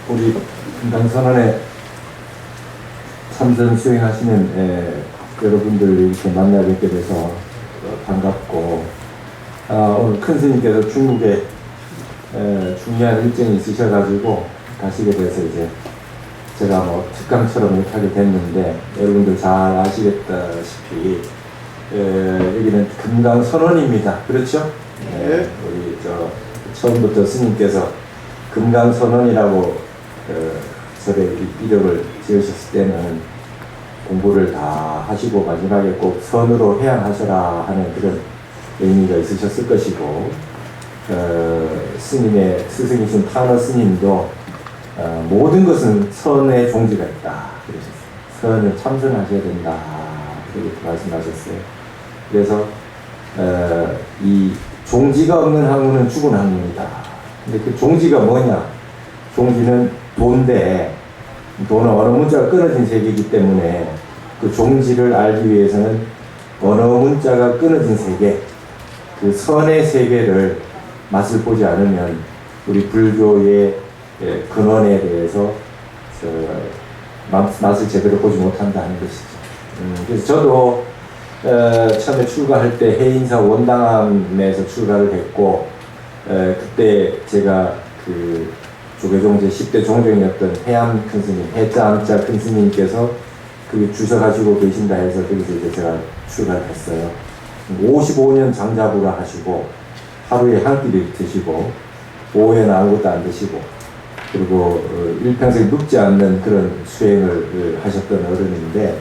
우리 금강선언에 참선 수행하시는 여러분들 이렇게 만나 뵙게 돼서 반갑고, 오늘 큰 스님께서 중국에 중요한 일정이 있으셔가지고 가시게 돼서 이제 제가 뭐 특강처럼 이렇게 하게 됐는데, 여러분들 잘 아시겠다시피 여기는 금강선언입니다. 그렇죠? 네. 우리 처음부터 스님께서 금강선언이라고 절에 이름을 지으셨을 때는 공부를 다 하시고 마지막에 꼭 선으로 해양하셔라 하는 그런 의미가 있으셨을 것이고, 스님의 스승이신 타너 스님도 모든 것은 선의 종지가 있다 그러셨어요. 선을 참선하셔야 된다 그렇게 말씀하셨어요. 그래서 이 종지가 없는 학문은 죽은 학문이다. 근데 그 종지가 뭐냐? 종지는 도인데, 도는 언어 문자가 끊어진 세계이기 때문에 그 종지를 알기 위해서는 언어 문자가 끊어진 세계, 그 선의 세계를 맛을 보지 않으면 우리 불교의 근원에 대해서 맛을 제대로 보지 못한다는 것이죠. 그래서 저도 처음에 출가할 때 해인사 원당함에서 출가를 했고, 그때 제가 그 조계종 제10대 종종이었던 해암 큰스님, 해자암자 큰스님께서 그 주셔가지고 계신다 해서 거기서 이제 제가 출가를 했어요. 55년 장자부라 하시고, 하루에 한 끼를 드시고, 오후에는 아무것도 안 드시고, 그리고 일평생 눕지 않는 그런 수행을 하셨던 어른인데,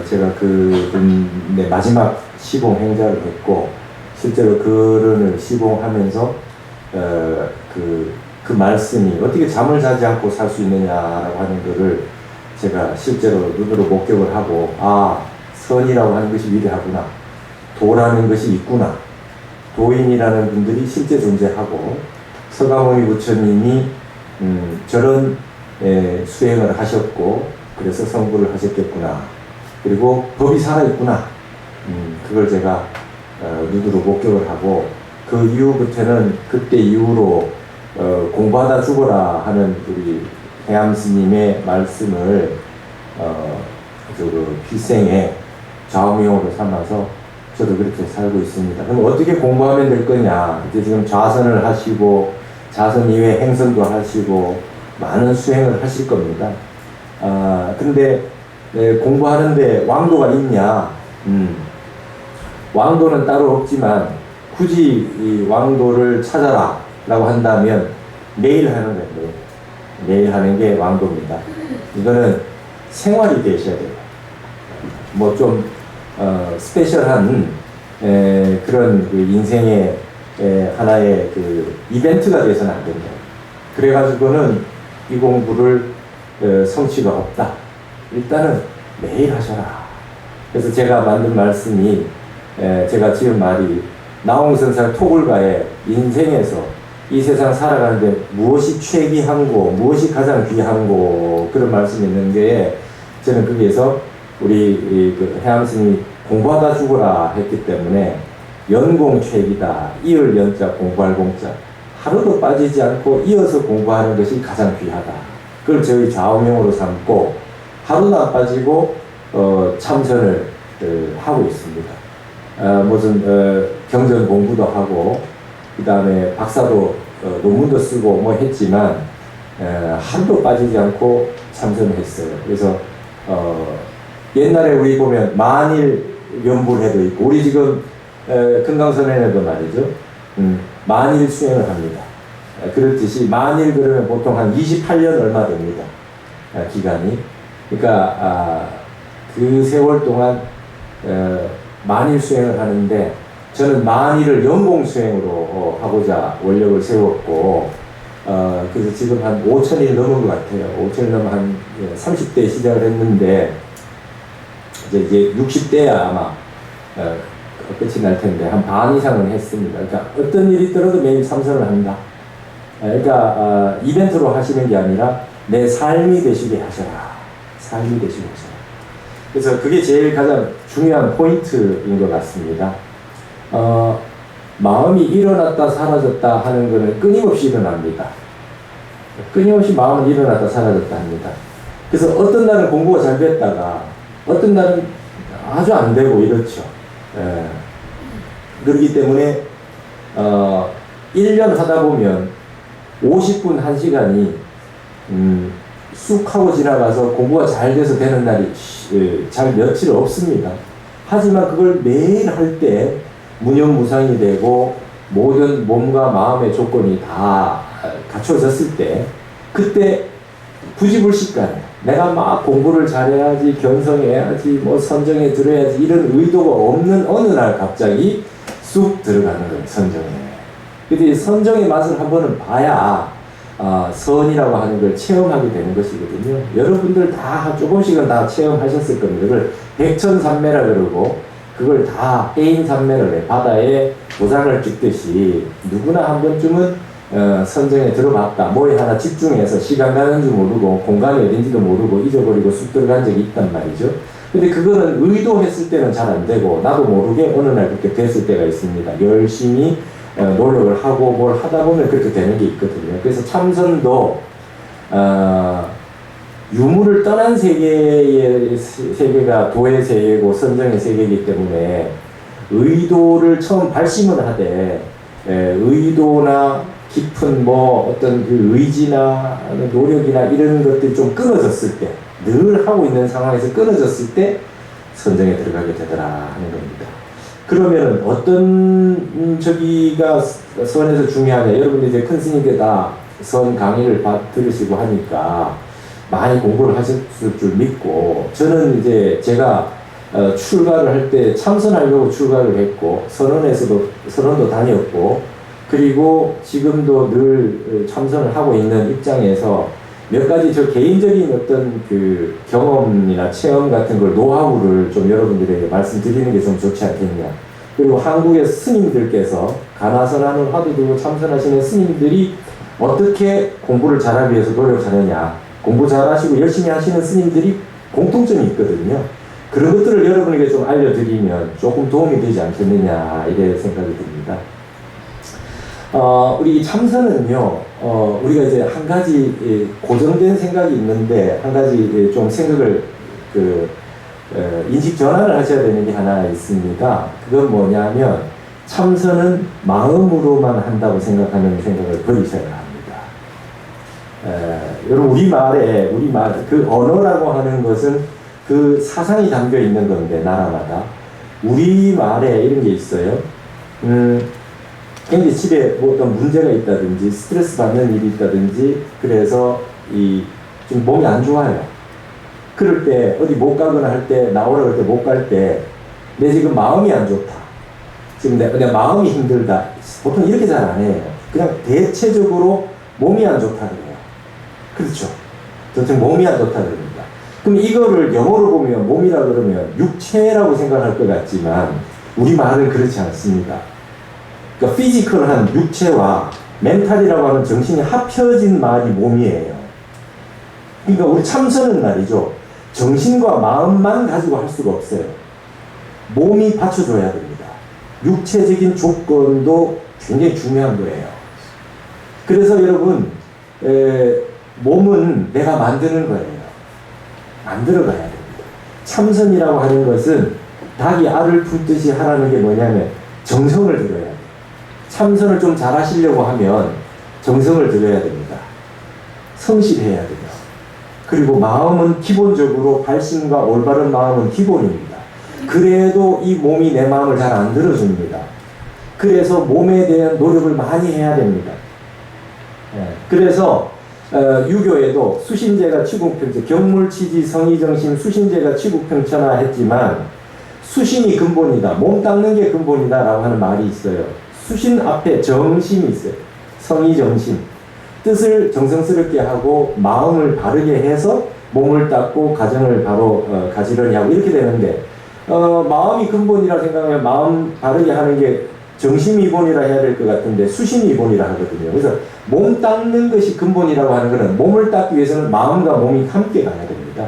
제가 그분의 마지막 시봉 행자를 했고, 실제로 그런을 시봉하면서 그 말씀이 어떻게 잠을 자지 않고 살 수 있느냐라고 하는 것을 제가 실제로 눈으로 목격을 하고, 선이라고 하는 것이 위대하구나, 도라는 것이 있구나, 도인이라는 분들이 실제 존재하고, 서가모니 부처님이 저런 수행을 하셨고 그래서 성불을 하셨겠구나, 그리고 법이 살아있구나, 그걸 제가 눈으로 목격을 하고, 그 이후부터는 그때 이후로 공부하다 죽어라 하는 우리 해암 스님의 말씀을 그 필생의 좌우명으로 삼아서 저도 그렇게 살고 있습니다. 그럼 어떻게 공부하면 될 거냐? 이제 지금 좌선을 하시고 자선 이외에 행선도 하시고 많은 수행을 하실 겁니다. 근데 공부하는데 왕도가 있냐? 왕도는 따로 없지만 굳이 이 왕도를 찾아라 라고 한다면 매일 하는 거예요. 매일 하는 게 왕도입니다. 이거는 생활이 되셔야 돼요. 뭐 좀 스페셜한 그런 그 인생의 하나의 그 이벤트가 돼서는 안 된다. 그래가지고는 이 공부를 성취가 없다. 일단은 매일 하셔라. 그래서 제가 만든 말씀이, 제가 지은 말이, 나홍선살 토굴가의 인생에서 이 세상 살아가는데 무엇이 최귀한고 무엇이 가장 귀한고, 그런 말씀이 있는 게, 저는 거기에서 우리 그 해암 스님이 공부하다 죽어라 했기 때문에 연공 최기다, 이을 연자 공부할 공자, 하루도 빠지지 않고 이어서 공부하는 것이 가장 귀하다. 그걸 저희 좌우명으로 삼고 하루도 안 빠지고 참선을 하고 있습니다. 무슨 경전 공부도 하고, 그 다음에 박사도 논문도 쓰고 뭐 했지만 하루도 빠지지 않고 참선을 했어요. 그래서 옛날에 우리 보면 만일 연불회도 있고, 우리 지금 금강선언에도 말이죠, 만일 수행을 합니다. 그렇듯이 만일 그러면 보통 한 28년 얼마 됩니다. 기간이. 그러니까 그 세월 동안 만일 수행을 하는데, 저는 만일을 연공 수행으로 하고자 원력을 세웠고, 그래서 지금 한 5,000일 넘은 것 같아요. 5,000일 넘은 한 30대 시작을 했는데, 이제 60대야 아마 끝이 날 텐데 한 반 이상은 했습니다. 그러니까 어떤 일이 있더라도 매일 참선을 한다. 그러니까 이벤트로 하시는 게 아니라 내 삶이 되시게 하셔라. 삶이 되시게 하셔라. 그래서 그게 제일 가장 중요한 포인트인 것 같습니다. 마음이 일어났다 사라졌다 하는 것은 끊임없이 일어납니다. 끊임없이 마음은 일어났다 사라졌다 합니다. 그래서 어떤 날은 공부가 잘 됐다가 어떤 날은 아주 안 되고 이렇죠. 예. 그렇기 때문에 1년 하다 보면 50분 1시간이 쑥 하고 지나가서 공부가 잘 돼서 되는 날이 잘 며칠 없습니다. 하지만 그걸 매일 할 때 무념무상이 되고 모든 몸과 마음의 조건이 다 갖춰졌을 때 그때 부지불식간에 내가 막 공부를 잘해야지 견성해야지 뭐 선정에 들어야지 이런 의도가 없는 어느 날 갑자기 쑥 들어가는 거예요. 선정에. 근데 선정의 맛을 한 번은 봐야 선이라고 하는 걸 체험하게 되는 것이거든요. 여러분들 다 조금씩은 다 체험하셨을 겁니다. 그걸 백천산매라 그러고 그걸 다 해인산매를 해. 바다에 도장을 찍듯이 누구나 한 번쯤은 선정에 들어봤다. 뭐에 하나 집중해서 시간 가는 줄 모르고 공간이 어딘지도 모르고 잊어버리고 쑥 들어간 적이 있단 말이죠. 근데 그거는 의도했을 때는 잘 안 되고 나도 모르게 어느 날 그렇게 됐을 때가 있습니다. 열심히 노력을 하고 뭘 하다 보면 그렇게 되는 게 있거든요. 그래서 참선도 유무를 떠난 세계가 도의 세계고 선정의 세계이기 때문에 의도를 처음 발심을 하되 의도나 깊은 뭐 어떤 그 의지나 노력이나 이런 것들이 좀 끊어졌을 때 늘 하고 있는 상황에서 끊어졌을 때 선정에 들어가게 되더라 하는 겁니다. 그러면 어떤 저기가 선에서 중요하냐? 여러분들 이제 큰 스님들 다 선 강의를 들으시고 하니까 많이 공부를 하셨을 줄 믿고 저는 이제 제가 출가를 할 때 참선하려고 출가를 했고 선원도 다녔고 그리고 지금도 늘 참선을 하고 있는 입장에서 몇 가지 저 개인적인 어떤 그 경험이나 체험 같은 걸 노하우를 좀 여러분들에게 말씀드리는 게 좀 좋지 않겠냐. 그리고 한국의 스님들께서 가나선하는 화두 두고 참선하시는 스님들이 어떻게 공부를 잘하기 위해서 노력을 하느냐. 공부 잘하시고 열심히 하시는 스님들이 공통점이 있거든요. 그런 것들을 여러분에게 좀 알려드리면 조금 도움이 되지 않겠느냐 이래 생각이 듭니다. 우리 참선은요, 우리가 이제 한 가지 고정된 생각이 있는데 한 가지 좀 생각을 인식 전환을 하셔야 되는 게 하나 있습니다. 그건 뭐냐면 참선은 마음으로만 한다고 생각하는 생각을 버리셔야 합니다. 여러분 우리말 그 언어라고 하는 것은 그 사상이 담겨 있는 건데 나라마다 우리말에 이런 게 있어요. 굉장히 집에 뭐 어떤 문제가 있다든지 스트레스 받는 일이 있다든지 그래서 좀 몸이 안 좋아요. 그럴 때 어디 못 가거나 할 때 나오라 그럴 때 못 갈 때 내 지금 마음이 안 좋다. 지금 내 마음이 힘들다. 보통 이렇게 잘 안 해요. 그냥 대체적으로 몸이 안 좋다 그래요. 그렇죠. 저는 몸이 안 좋다 그럽니다. 그럼 이거를 영어로 보면 몸이라 그러면 육체라고 생각할 것 같지만 우리 말은 그렇지 않습니다. 그러니까 피지컬한 육체와 멘탈이라고 하는 정신이 합쳐진 말이 몸이에요. 그러니까 우리 참선은 말이죠. 정신과 마음만 가지고 할 수가 없어요. 몸이 받쳐줘야 됩니다. 육체적인 조건도 굉장히 중요한 거예요. 그래서 여러분 몸은 내가 만드는 거예요. 만들어 가야 됩니다. 참선이라고 하는 것은 닭이 알을 품듯이 하라는 게 뭐냐면 정성을 들여야 돼요. 참선을 좀 잘하시려고 하면 정성을 들여야 됩니다. 성실해야 돼요. 그리고 마음은 기본적으로 발심과 올바른 마음은 기본입니다. 그래도 이 몸이 내 마음을 잘 안 들어줍니다. 그래서 몸에 대한 노력을 많이 해야 됩니다. 그래서 유교에도 수신제가 치국평천, 경물치지 성의정심 수신제가 치국평천하 했지만 수신이 근본이다. 몸 닦는 게 근본이다 라고 하는 말이 있어요. 수신 앞에 정심이 있어요. 성의정심. 뜻을 정성스럽게 하고 마음을 바르게 해서 몸을 닦고 가정을 바로 가지런히 하고 이렇게 되는데 마음이 근본이라 생각하면 마음 바르게 하는 게 정심이 본이라 해야 될 것 같은데 수신이 본이라 하거든요. 그래서 몸 닦는 것이 근본이라고 하는 것은 몸을 닦기 위해서는 마음과 몸이 함께 가야 됩니다.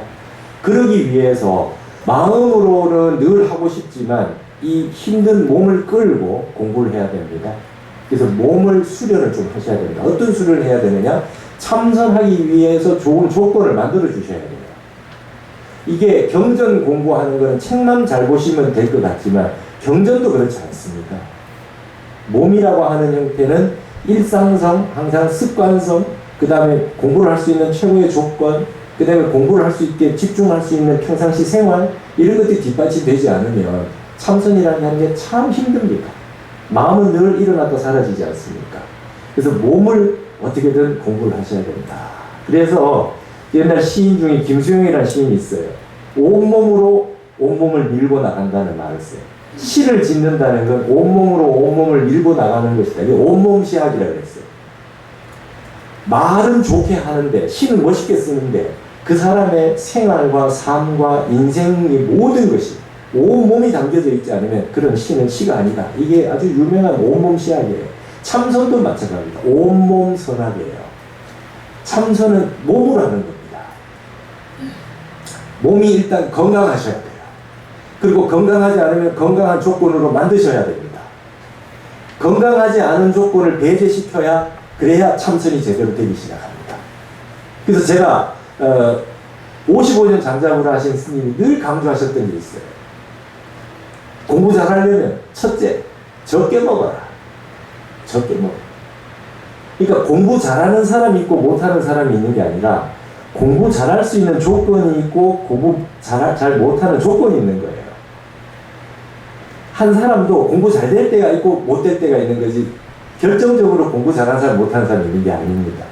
그러기 위해서 마음으로는 늘 하고 싶지만 이 힘든 몸을 끌고 공부를 해야 됩니다. 그래서 몸을 수련을 좀 하셔야 됩니다. 어떤 수련을 해야 되느냐? 참선하기 위해서 좋은 조건을 만들어 주셔야 돼요. 이게 경전 공부하는 거는 책만 잘 보시면 될 것 같지만 경전도 그렇지 않습니다. 몸이라고 하는 형태는 일상성, 항상 습관성, 그 다음에 공부를 할 수 있는 최고의 조건, 그 다음에 공부를 할 수 있게 집중할 수 있는 평상시 생활, 이런 것들이 뒷받침되지 않으면 참선이라는 게 참 힘듭니다. 마음은 늘 일어났다 사라지지 않습니까? 그래서 몸을 어떻게든 공부를 하셔야 된다. 그래서 옛날 시인 중에 김수영이라는 시인이 있어요. 온몸으로 온몸을 밀고 나간다는 말을 써요. 시를 짓는다는 건 온몸으로 온몸을 밀고 나가는 것이다. 이게 온몸 시학이라고 했어요. 말은 좋게 하는데 시는 멋있게 쓰는데 그 사람의 생활과 삶과 인생의 모든 것이 온몸이 담겨져 있지 않으면 그런 시는 시가 아니다. 이게 아주 유명한 온몸 시학이에요. 참선도 마찬가지입니다. 온몸 선학이에요. 참선은 몸으로 하는 겁니다. 몸이 일단 건강하셔야 돼요. 그리고 건강하지 않으면 건강한 조건으로 만드셔야 됩니다. 건강하지 않은 조건을 배제시켜야 그래야 참선이 제대로 되기 시작합니다. 그래서 제가 55년 장자부를 하신 스님이 늘 강조하셨던 게 있어요. 공부 잘하려면 첫째, 적게 먹어라. 적게 먹어. 그러니까 공부 잘하는 사람이 있고 못하는 사람이 있는 게 아니라 공부 잘할 수 있는 조건이 있고 공부 잘 못하는 조건이 있는 거예요. 한 사람도 공부 잘 될 때가 있고 못 될 때가 있는 거지 결정적으로 공부 잘하는 사람 못하는 사람이 있는 게 아닙니다.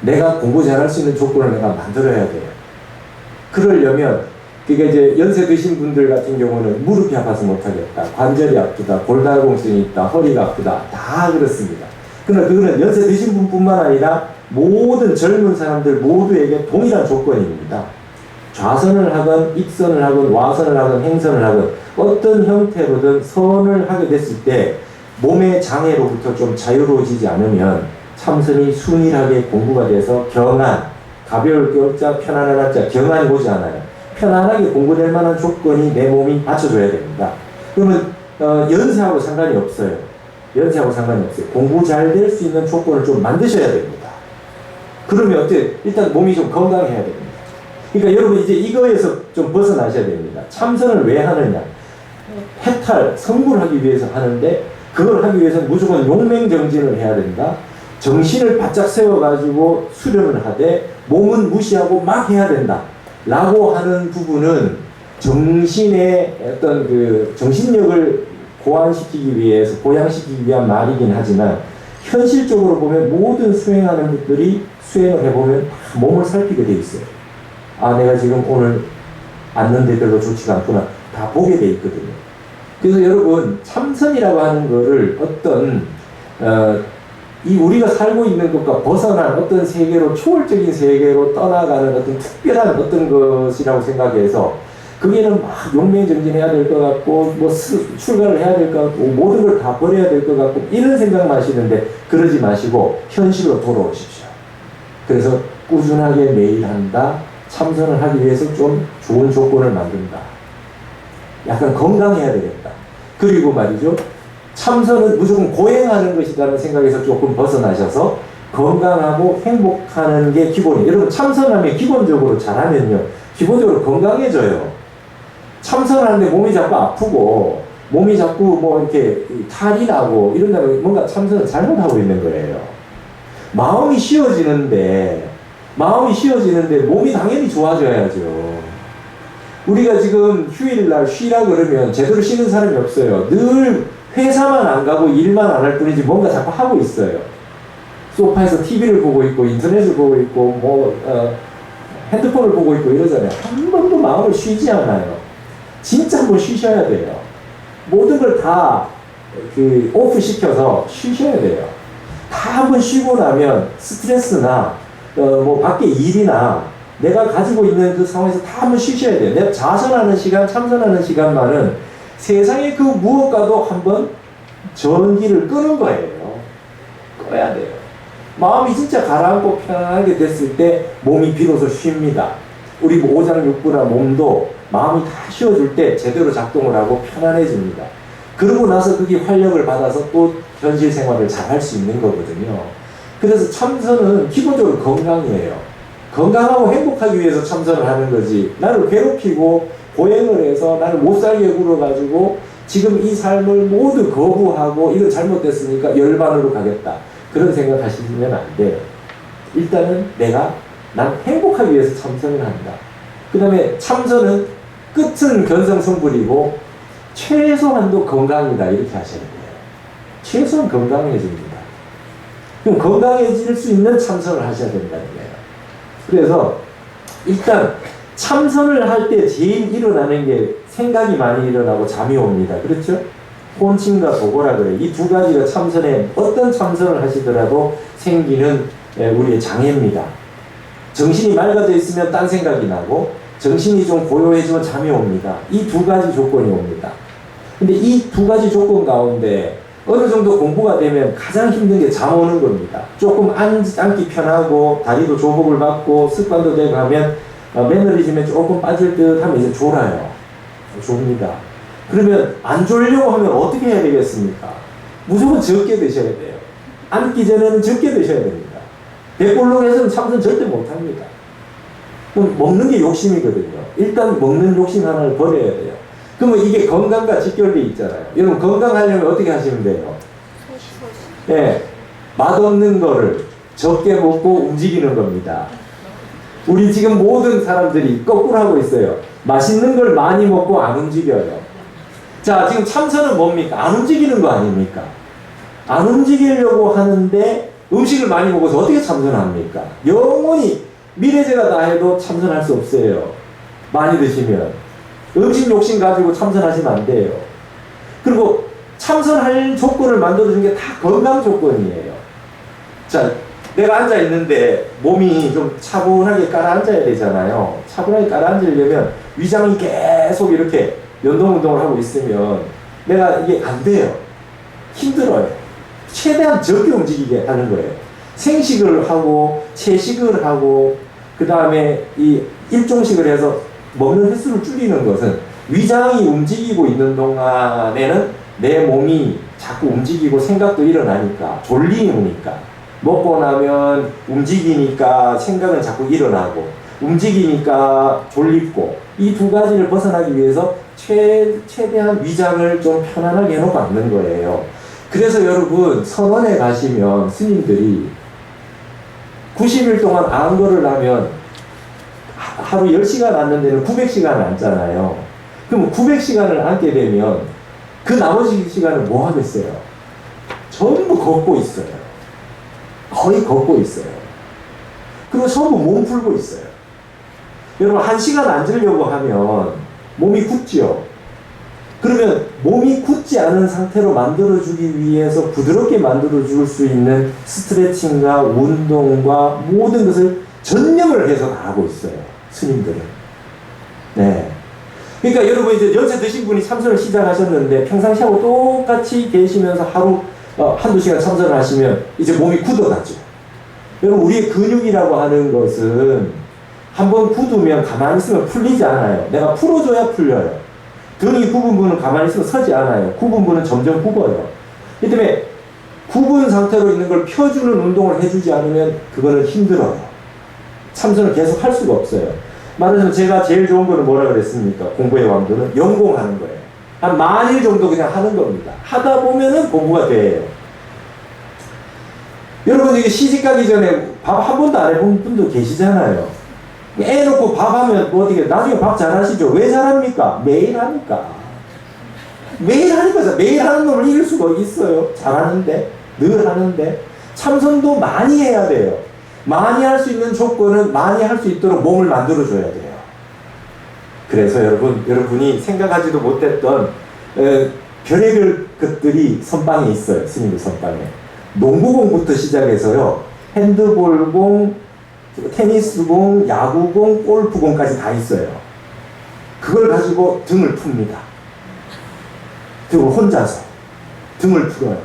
내가 공부 잘할 수 있는 조건을 내가 만들어야 돼요. 그러려면 그게 이제 연세 드신 분들 같은 경우는 무릎이 아파서 못하겠다, 관절이 아프다, 골다공증이 있다, 허리가 아프다, 다 그렇습니다. 그러나 그거는 연세 드신 분뿐만 아니라 모든 젊은 사람들 모두에게 동일한 조건입니다. 좌선을 하건 입선을 하건 와선을 하건 행선을 하건 어떤 형태로든 선을 하게 됐을 때 몸의 장애로부터 좀 자유로워지지 않으면 참선이 순일하게 공부가 돼서 경안, 가벼울 겨울자 편안한 한자, 경안이 오지 않아요. 편안하게 공부될 만한 조건이 내 몸이 받쳐줘야 됩니다. 그러면 연세하고 상관이 없어요. 연세하고 상관이 없어요. 공부 잘 될 수 있는 조건을 좀 만드셔야 됩니다. 그러면 어때? 일단 몸이 좀 건강해야 됩니다. 그러니까 여러분 이제 이거에서 좀 벗어나셔야 됩니다. 참선을 왜 하느냐? 해탈, 성불을 하기 위해서 하는데 그걸 하기 위해서는 무조건 용맹정진을 해야 된다. 정신을 바짝 세워가지고 수련을 하되 몸은 무시하고 막 해야 된다. 라고 하는 부분은 정신의 어떤 그 정신력을 고안시키기 위해서, 보양시키기 위한 말이긴 하지만 현실적으로 보면 모든 수행하는 분들이 수행을 해보면 다 몸을 살피게 돼 있어요. 아, 내가 지금 오늘 앉는데 별로 좋지가 않구나. 다 보게 돼 있거든요. 그래서 여러분, 참선이라고 하는 거를 어떤, 이 우리가 살고 있는 것과 벗어난 어떤 세계로, 초월적인 세계로 떠나가는 어떤 특별한 어떤 것이라고 생각해서 거기에는 막 용맹정진해야 될 것 같고, 뭐 출가를 해야 될 것 같고, 모든 걸 다 버려야 될 것 같고, 이런 생각만 하시는데 그러지 마시고 현실로 돌아오십시오. 그래서 꾸준하게 매일 한다. 참선을 하기 위해서 좀 좋은 조건을 만든다. 약간 건강해야 되겠다. 그리고 말이죠. 참선은 무조건 고행하는 것이라는 생각에서 조금 벗어나셔서 건강하고 행복하는 게 기본이에요. 여러분 참선하면 기본적으로 잘하면요. 기본적으로 건강해져요. 참선하는데 몸이 자꾸 아프고 몸이 자꾸 뭐 이렇게 탈이 나고 이런다면 뭔가 참선을 잘못하고 있는 거예요. 마음이 쉬워지는데 몸이 당연히 좋아져야죠. 우리가 지금 휴일날 쉬라 그러면 제대로 쉬는 사람이 없어요. 늘 회사만 안 가고 일만 안 할 뿐이지 뭔가 자꾸 하고 있어요. 소파에서 TV를 보고 있고 인터넷을 보고 있고 핸드폰을 보고 있고 이러잖아요. 한 번도 마음을 쉬지 않아요. 진짜 한번 쉬셔야 돼요. 모든 걸 다 오프 시켜서 쉬셔야 돼요. 다 한번 쉬고 나면 스트레스나 뭐 밖에 일이나 내가 가지고 있는 그 상황에서 다 한번 쉬셔야 돼요. 내가 자선하는 시간, 참선하는 시간만은 세상의 그 무엇과도 한번 전기를 끄는 거예요. 꺼야 돼요. 마음이 진짜 가라앉고 편안하게 됐을 때 몸이 비로소 쉽니다. 우리 오장육부나 몸도 마음이 다 쉬어줄 때 제대로 작동을 하고 편안해집니다. 그러고 나서 그게 활력을 받아서 또 현실 생활을 잘 할 수 있는 거거든요. 그래서 참선은 기본적으로 건강이에요. 건강하고 행복하기 위해서 참선을 하는 거지. 나를 괴롭히고 고행을 해서 나를 못 살게 굴어가지고 지금 이 삶을 모두 거부하고 이거 잘못됐으니까 열반으로 가겠다. 그런 생각 하시면 안 돼요. 일단은 난 행복하기 위해서 참선을 한다. 그 다음에 참선은 끝은 견성성불이고 최소한도 건강이다. 이렇게 하셔야 돼요. 최소한 건강해집니다. 그럼 건강해질 수 있는 참선을 하셔야 된다는 거예요. 그래서 일단 참선을 할 때 제일 일어나는 게 생각이 많이 일어나고 잠이 옵니다. 그렇죠? 혼침과 도고라 그래요. 이 두 가지가 참선에 어떤 참선을 하시더라도 생기는 우리의 장애입니다. 정신이 맑아져 있으면 딴 생각이 나고 정신이 좀 고요해지면 잠이 옵니다. 이 두 가지 조건이 옵니다. 근데 이 두 가지 조건 가운데 어느 정도 공부가 되면 가장 힘든 게 잠 오는 겁니다. 조금 앉기 편하고 다리도 조복을 받고 습관도 되고 하면 매너리즘에 조금 빠질 듯 하면 이제 졸아요. 좁니다. 그러면 안 졸려고 하면 어떻게 해야 되겠습니까? 무조건 적게 드셔야 돼요. 앉기 전에는 적게 드셔야 됩니다. 배불러해서는 참선 절대 못합니다. 먹는 게 욕심이거든요. 일단 먹는 욕심 하나를 버려야 돼요. 그러면 이게 건강과 직결되어 있잖아요. 여러분 건강하려면 어떻게 하시면 돼요? 네, 맛없는 거를 적게 먹고 움직이는 겁니다. 우리 지금 모든 사람들이 거꾸로 하고 있어요. 맛있는 걸 많이 먹고 안 움직여요. 자, 지금 참선은 뭡니까? 안 움직이는 거 아닙니까? 안 움직이려고 하는데 음식을 많이 먹어서 어떻게 참선합니까? 영원히 미래제가 다 해도 참선할 수 없어요. 많이 드시면. 음식 욕심 가지고 참선하시면 안 돼요. 그리고 참선할 조건을 만들어준 게 다 건강 조건이에요. 자, 내가 앉아있는데 몸이 좀 차분하게 깔아앉아야 되잖아요. 차분하게 깔아앉으려면 위장이 계속 이렇게 연동운동을 하고 있으면 내가 이게 안 돼요. 힘들어요. 최대한 적게 움직이게 하는 거예요. 생식을 하고 채식을 하고 그 다음에 이 일종식을 해서 먹는 횟수를 줄이는 것은 위장이 움직이고 있는 동안에는 내 몸이 자꾸 움직이고 생각도 일어나니까 졸리니까 먹고 나면 움직이니까 생각은 자꾸 일어나고 움직이니까 졸립고 이 두 가지를 벗어나기 위해서 최대한 위장을 좀 편안하게 해놓고 앉는 거예요. 그래서 여러분 선원에 가시면 스님들이 90일 동안 안거를 하면 하루 10시간 앉는 데는 900시간 앉잖아요. 그럼 900시간을 앉게 되면 그 나머지 시간은 뭐 하겠어요? 전부 걷고 있어요. 거의 걷고 있어요. 그리고 전부 몸 풀고 있어요. 여러분 1시간 앉으려고 하면 몸이 굳죠? 그러면 몸이 굳지 않은 상태로 만들어주기 위해서 부드럽게 만들어줄 수 있는 스트레칭과 운동과 모든 것을 전념을 해서 다 하고 있어요. 스님들은. 네. 그러니까 여러분 이제 연세 드신 분이 참선을 시작하셨는데 평상시하고 똑같이 계시면서 하루 한두 시간 참선을 하시면 이제 몸이 굳어가죠. 여러분 우리의 근육이라고 하는 것은 한번 굳으면 가만히 있으면 풀리지 않아요. 내가 풀어줘야 풀려요. 등이 굽은 분은 가만히 있으면 서지 않아요. 굽은 분은 점점 굽어요. 이 때문에 굽은 상태로 있는 걸 펴주는 운동을 해주지 않으면 그거는 힘들어요. 참선을 계속 할 수가 없어요. 말하자면 제가 제일 좋은 거는 뭐라 그랬습니까? 공부의 왕도는 연공하는 거예요. 한 10,000일 정도 그냥 하는 겁니다. 하다 보면은 공부가 돼요. 여러분 이게 시집가기 전에 밥 한 번도 안 해본 분도 계시잖아요. 애 놓고 밥 하면 뭐 어떻게 나중에 밥 잘하시죠? 왜 잘합니까? 매일 하니까. 매일 하니까 매일 하는 놈을 이길 수가 있어요. 잘하는데 늘 하는데 참선도 많이 해야 돼요. 많이 할 수 있는 조건은 많이 할 수 있도록 몸을 만들어줘야 돼요. 그래서 여러분이 생각하지도 못했던 별의별 것들이 선방에 있어요. 스님들 선방에. 농구공부터 시작해서요. 핸드볼공, 테니스공, 야구공, 골프공까지 다 있어요. 그걸 가지고 등을 풉니다. 그리고 혼자서 등을 풀어요.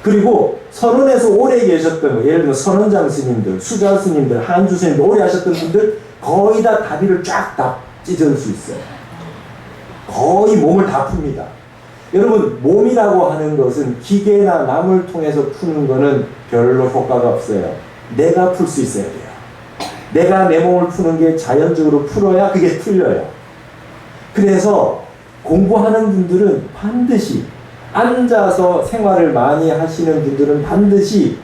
그리고 선원에서 오래 계셨던 거, 예를 들면 선원장 스님들, 수자 스님들, 한주 스님들 오래 하셨던 분들 거의 다 다리를 쫙 다 찢을 수 있어요. 거의 몸을 다 풉니다. 여러분, 몸이라고 하는 것은 기계나 남을 통해서 푸는 거는 별로 효과가 없어요. 내가 풀 수 있어야 돼요. 내가 내 몸을 푸는 게 자연적으로 풀어야 그게 풀려요. 그래서 공부하는 분들은 반드시, 앉아서 생활을 많이 하시는 분들은 반드시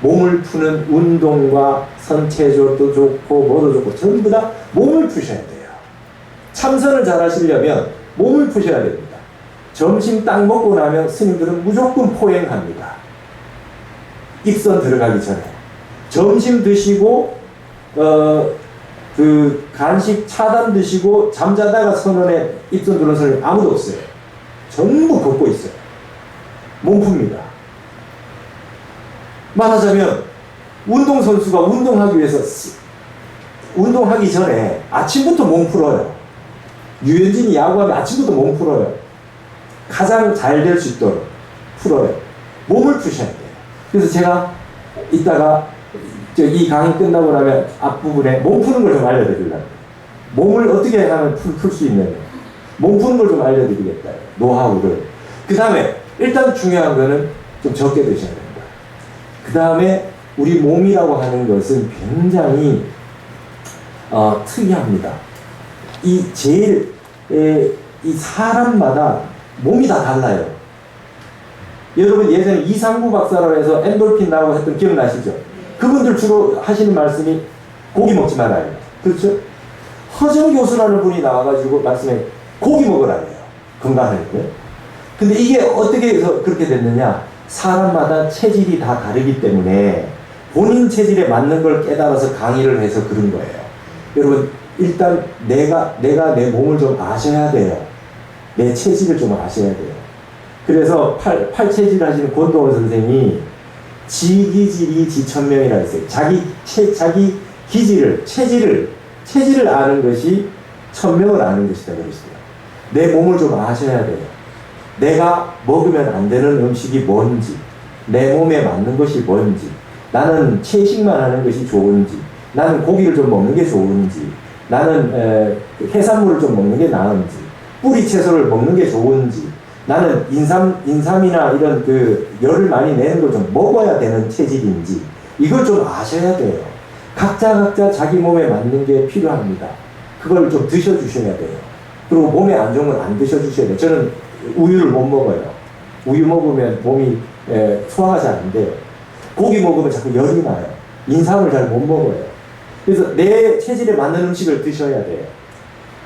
몸을 푸는 운동과 선체조도 좋고 뭐도 좋고 전부 다 몸을 푸셔야 돼요. 참선을 잘 하시려면 몸을 푸셔야 됩니다. 점심 딱 먹고 나면 스님들은 무조건 포행합니다. 입선 들어가기 전에. 점심 드시고 그 간식 차단 드시고 잠자다가 선언에 입선 들어온 사람이 아무도 없어요. 전부 걷고 있어요. 몸 풉니다. 말하자면 운동선수가 운동하기 위해서 운동하기 전에 아침부터 몸 풀어요. 유현진이 야구하면 아침부터 몸 풀어요. 가장 잘 될 수 있도록 풀어요. 몸을 푸셔야 돼요. 그래서 제가 이따가 이 강의 끝나고 나면 앞부분에 몸 푸는 걸 좀 알려드리려고. 몸을 어떻게 하면 풀 수 있느냐. 몸 푸는 걸 좀 알려드리겠다. 노하우를. 그 다음에 일단 중요한 거는 좀 적게 드셔야 됩니다. 그 다음에 우리 몸이라고 하는 것은 굉장히 특이합니다. 이 사람마다 몸이 다 달라요. 여러분 예전에 이상구 박사라고 해서 엔돌핀 나오고 했던 기억나시죠? 그분들 주로 하시는 말씀이 고기 먹지 말아요. 그렇죠? 허정 교수라는 분이 나와가지고 말씀해 고기 먹으라 그래요. 건강할 때. 근데 이게 어떻게 해서 그렇게 됐느냐? 사람마다 체질이 다 다르기 때문에 본인 체질에 맞는 걸 깨달아서 강의를 해서 그런 거예요. 여러분 일단 내가 내 몸을 좀 아셔야 돼요. 내 체질을 좀 아셔야 돼요. 그래서 팔체질 하시는 권동원 선생이 지기질이 지천명이라 했어요. 자기 기질을, 체질을 아는 것이 천명을 아는 것이다 그랬어요. 내 몸을 좀 아셔야 돼요. 내가 먹으면 안 되는 음식이 뭔지, 내 몸에 맞는 것이 뭔지, 나는 채식만 하는 것이 좋은지, 나는 고기를 좀 먹는 게 좋은지, 나는 해산물을 좀 먹는 게 나은지, 뿌리 채소를 먹는 게 좋은지, 나는 인삼이나 이런 그 열을 많이 내는 걸 좀 먹어야 되는 체질인지, 이걸 좀 아셔야 돼요. 각자 자기 몸에 맞는 게 필요합니다. 그걸 좀 드셔주셔야 돼요. 그리고 몸에 안 좋은 건 안 드셔주셔야 돼요. 저는 우유를 못 먹어요. 우유 먹으면 몸이 소화가 잘 안 돼요. 고기 먹으면 자꾸 열이 나요. 인삼을 잘 못 먹어요. 그래서 내 체질에 맞는 음식을 드셔야 돼요.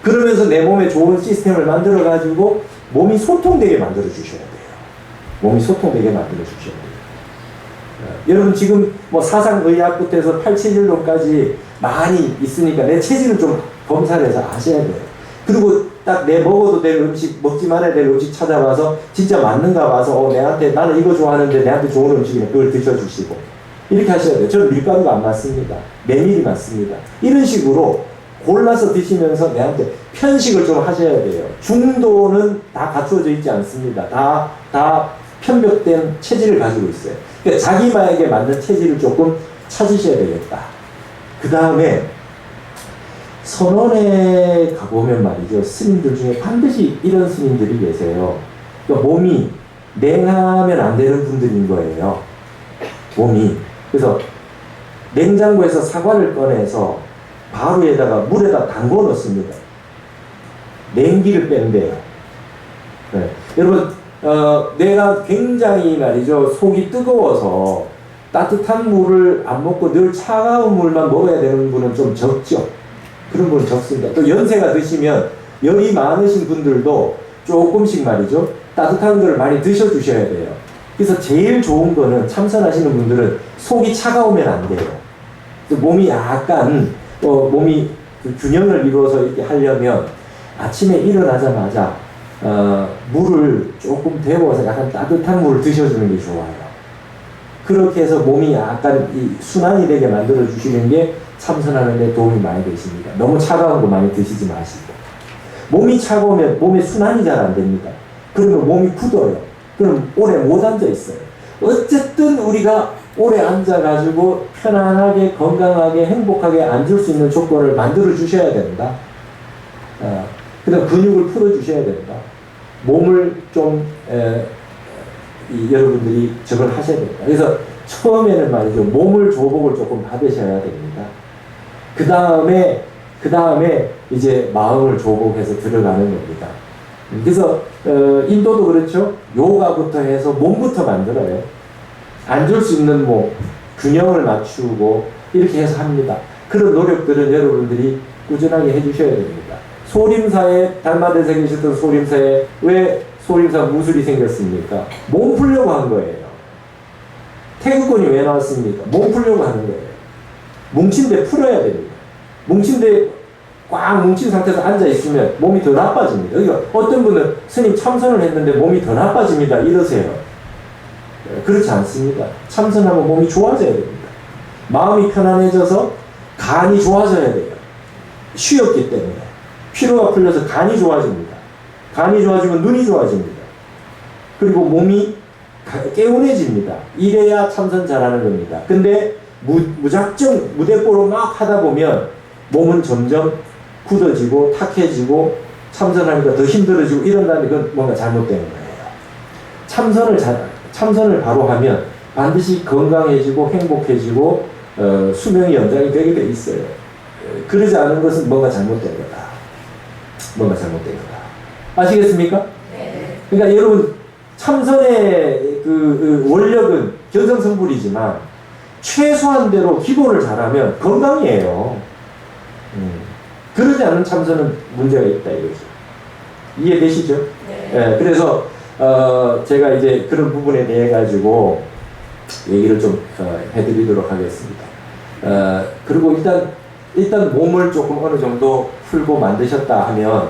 그러면서 내 몸에 좋은 시스템을 만들어가지고 몸이 소통되게 만들어주셔야 돼요. 몸이 소통되게 만들어주셔야 돼요. 여러분 지금 뭐 사상의학부터 해서 팔체질론까지 많이 있으니까 내 체질을 좀 검사를 해서 아셔야 돼요. 그리고 딱 내 먹어도 될 음식, 먹지 말아야 될 음식 찾아봐서 진짜 맞는가 봐서 내한테 나는 이거 좋아하는데 내한테 좋은 음식이네 그걸 드셔주시고 이렇게 하셔야 돼요. 저는 밀가루가 안 맞습니다. 메밀이 맞습니다. 이런 식으로 골라서 드시면서 내한테 편식을 좀 하셔야 돼요. 중도는 다 갖추어져 있지 않습니다. 다 편벽된 체질을 가지고 있어요. 그러니까 자기만에게 맞는 체질을 조금 찾으셔야 되겠다. 그 다음에 선원에 가보면 말이죠. 스님들 중에 반드시 이런 스님들이 계세요. 그러니까 몸이 냉하면 안 되는 분들인 거예요. 몸이. 그래서 냉장고에서 사과를 꺼내서 바로에다가 물에다 담궈 넣습니다. 냉기를 뺀대요. 네. 여러분 내가 굉장히 말이죠. 속이 뜨거워서 따뜻한 물을 안 먹고 늘 차가운 물만 먹어야 되는 분은 좀 적죠. 그런 분은 적습니다. 또 연세가 드시면 열이 많으신 분들도 조금씩 말이죠. 따뜻한 걸 많이 드셔주셔야 돼요. 그래서 제일 좋은 거는 참선하시는 분들은 속이 차가우면 안 돼요. 몸이 약간 몸이 균형을 이루어서 이렇게 하려면 아침에 일어나자마자 물을 조금 데워서 약간 따뜻한 물을 드셔주는 게 좋아요. 그렇게 해서 몸이 약간 순환이 되게 만들어 주시는 게 참선하는 데 도움이 많이 되십니다. 너무 차가운 거 많이 드시지 마시고. 몸이 차가우면 몸에 순환이 잘 안 됩니다. 그러면 몸이 굳어요. 그럼 오래 못 앉아 있어요. 어쨌든 우리가 오래 앉아가지고 편안하게 건강하게 행복하게 앉을 수 있는 조건을 만들어 주셔야 된다. 그다음 근육을 풀어 주셔야 된다. 몸을 좀 여러분들이 저걸 하셔야 됩니다. 그래서 처음에는 말이죠, 몸을 조복을 조금 받으셔야 됩니다. 그 다음에 이제 마음을 조복해서 들어가는 겁니다. 그래서 인도도 그렇죠. 요가부터 해서 몸부터 만들어요. 앉을 수 있는 몸, 균형을 맞추고 이렇게 해서 합니다. 그런 노력들은 여러분들이 꾸준하게 해주셔야 됩니다. 소림사에 달마대에 계셨던 소림사에 왜 소림사 무술이 생겼습니까? 몸 풀려고 한 거예요. 태극권이 왜 나왔습니까? 몸 풀려고 하는 거예요. 뭉친 데 풀어야 됩니다. 뭉친 데 꽉 뭉친 상태에서 앉아있으면 몸이 더 나빠집니다. 그러니까 어떤 분은 스님 참선을 했는데 몸이 더 나빠집니다. 이러세요. 그렇지 않습니다. 참선하면 몸이 좋아져야 됩니다. 마음이 편안해져서 간이 좋아져야 돼요. 쉬었기 때문에. 피로가 풀려서 간이 좋아집니다. 간이 좋아지면 눈이 좋아집니다. 그리고 몸이 개운해집니다. 이래야 참선 잘하는 겁니다. 근데 무작정 무대뽀로 막 하다 보면 몸은 점점 굳어지고 탁해지고 참선하니까 더 힘들어지고 이런다는 건 뭔가 잘못된 거예요. 참선을 바로 하면 반드시 건강해지고 행복해지고 수명이 연장이 되게 돼 있어요. 그러지 않은 것은 뭔가 잘못된 거다. 뭔가 잘못된 거다. 아시겠습니까? 네. 그러니까 여러분 참선의 그 원력은 견성성불이지만 최소한대로 기본을 잘하면 건강이에요. 그러지 않은 참선은 문제가 있다 이거죠. 이해되시죠? 네. 그래서 제가 이제 그런 부분에 대해 가지고 얘기를 좀 해드리도록 하겠습니다. 그리고 일단 몸을 조금 어느 정도 풀고 만드셨다 하면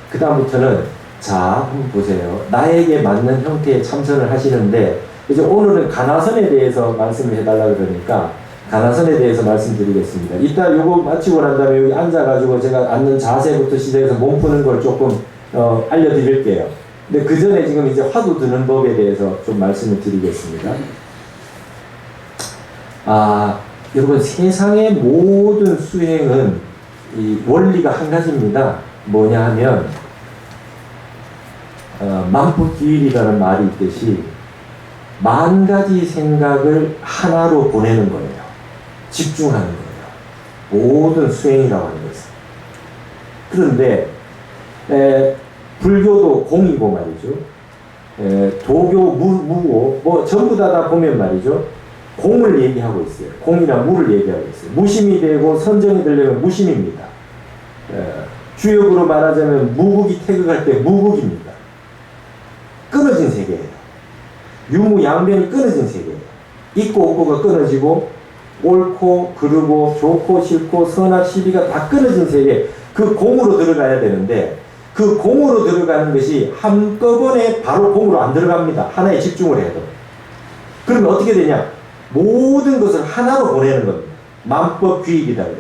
그 다음부터는 자 한번 보세요. 나에게 맞는 형태의 참선을 하시는데 이제 오늘은 가나선에 대해서 말씀을 해달라 그러니까 가나선에 대해서 말씀드리겠습니다. 이따 요거 마치고 난 다음에 여기 앉아가지고 제가 앉는 자세부터 시작해서 몸 푸는 걸 조금 알려드릴게요. 근데 그 전에 지금 이제 화두 드는 법에 대해서 좀 말씀을 드리겠습니다. 여러분 세상의 모든 수행은 이 원리가 한 가지입니다. 뭐냐 하면 만법기일이라는 말이 있듯이 만 가지 생각을 하나로 보내는 거예요. 집중하는 거예요. 모든 수행이라고 하는 것은. 그런데 불교도 공이고 말이죠. 도교 무고 뭐 전부 다 보면 말이죠. 공을 얘기하고 있어요. 공이나 무를 얘기하고 있어요. 무심이 되고 선정이 되려면 무심입니다. 주역으로 말하자면 무국이 태극할 때 무국입니다. 끊어진 세계예요. 유무양변이 끊어진 세계예요. 있고 없고가 끊어지고 옳고 그르고 좋고 싫고 선악 시비가 다 끊어진 세계, 그 공으로 들어가야 되는데 그 공으로 들어가는 것이 한꺼번에 바로 공으로 안 들어갑니다. 하나에 집중을 해도. 그러면 어떻게 되냐? 모든 것을 하나로 보내는 겁니다. 만법귀입이다 그래요.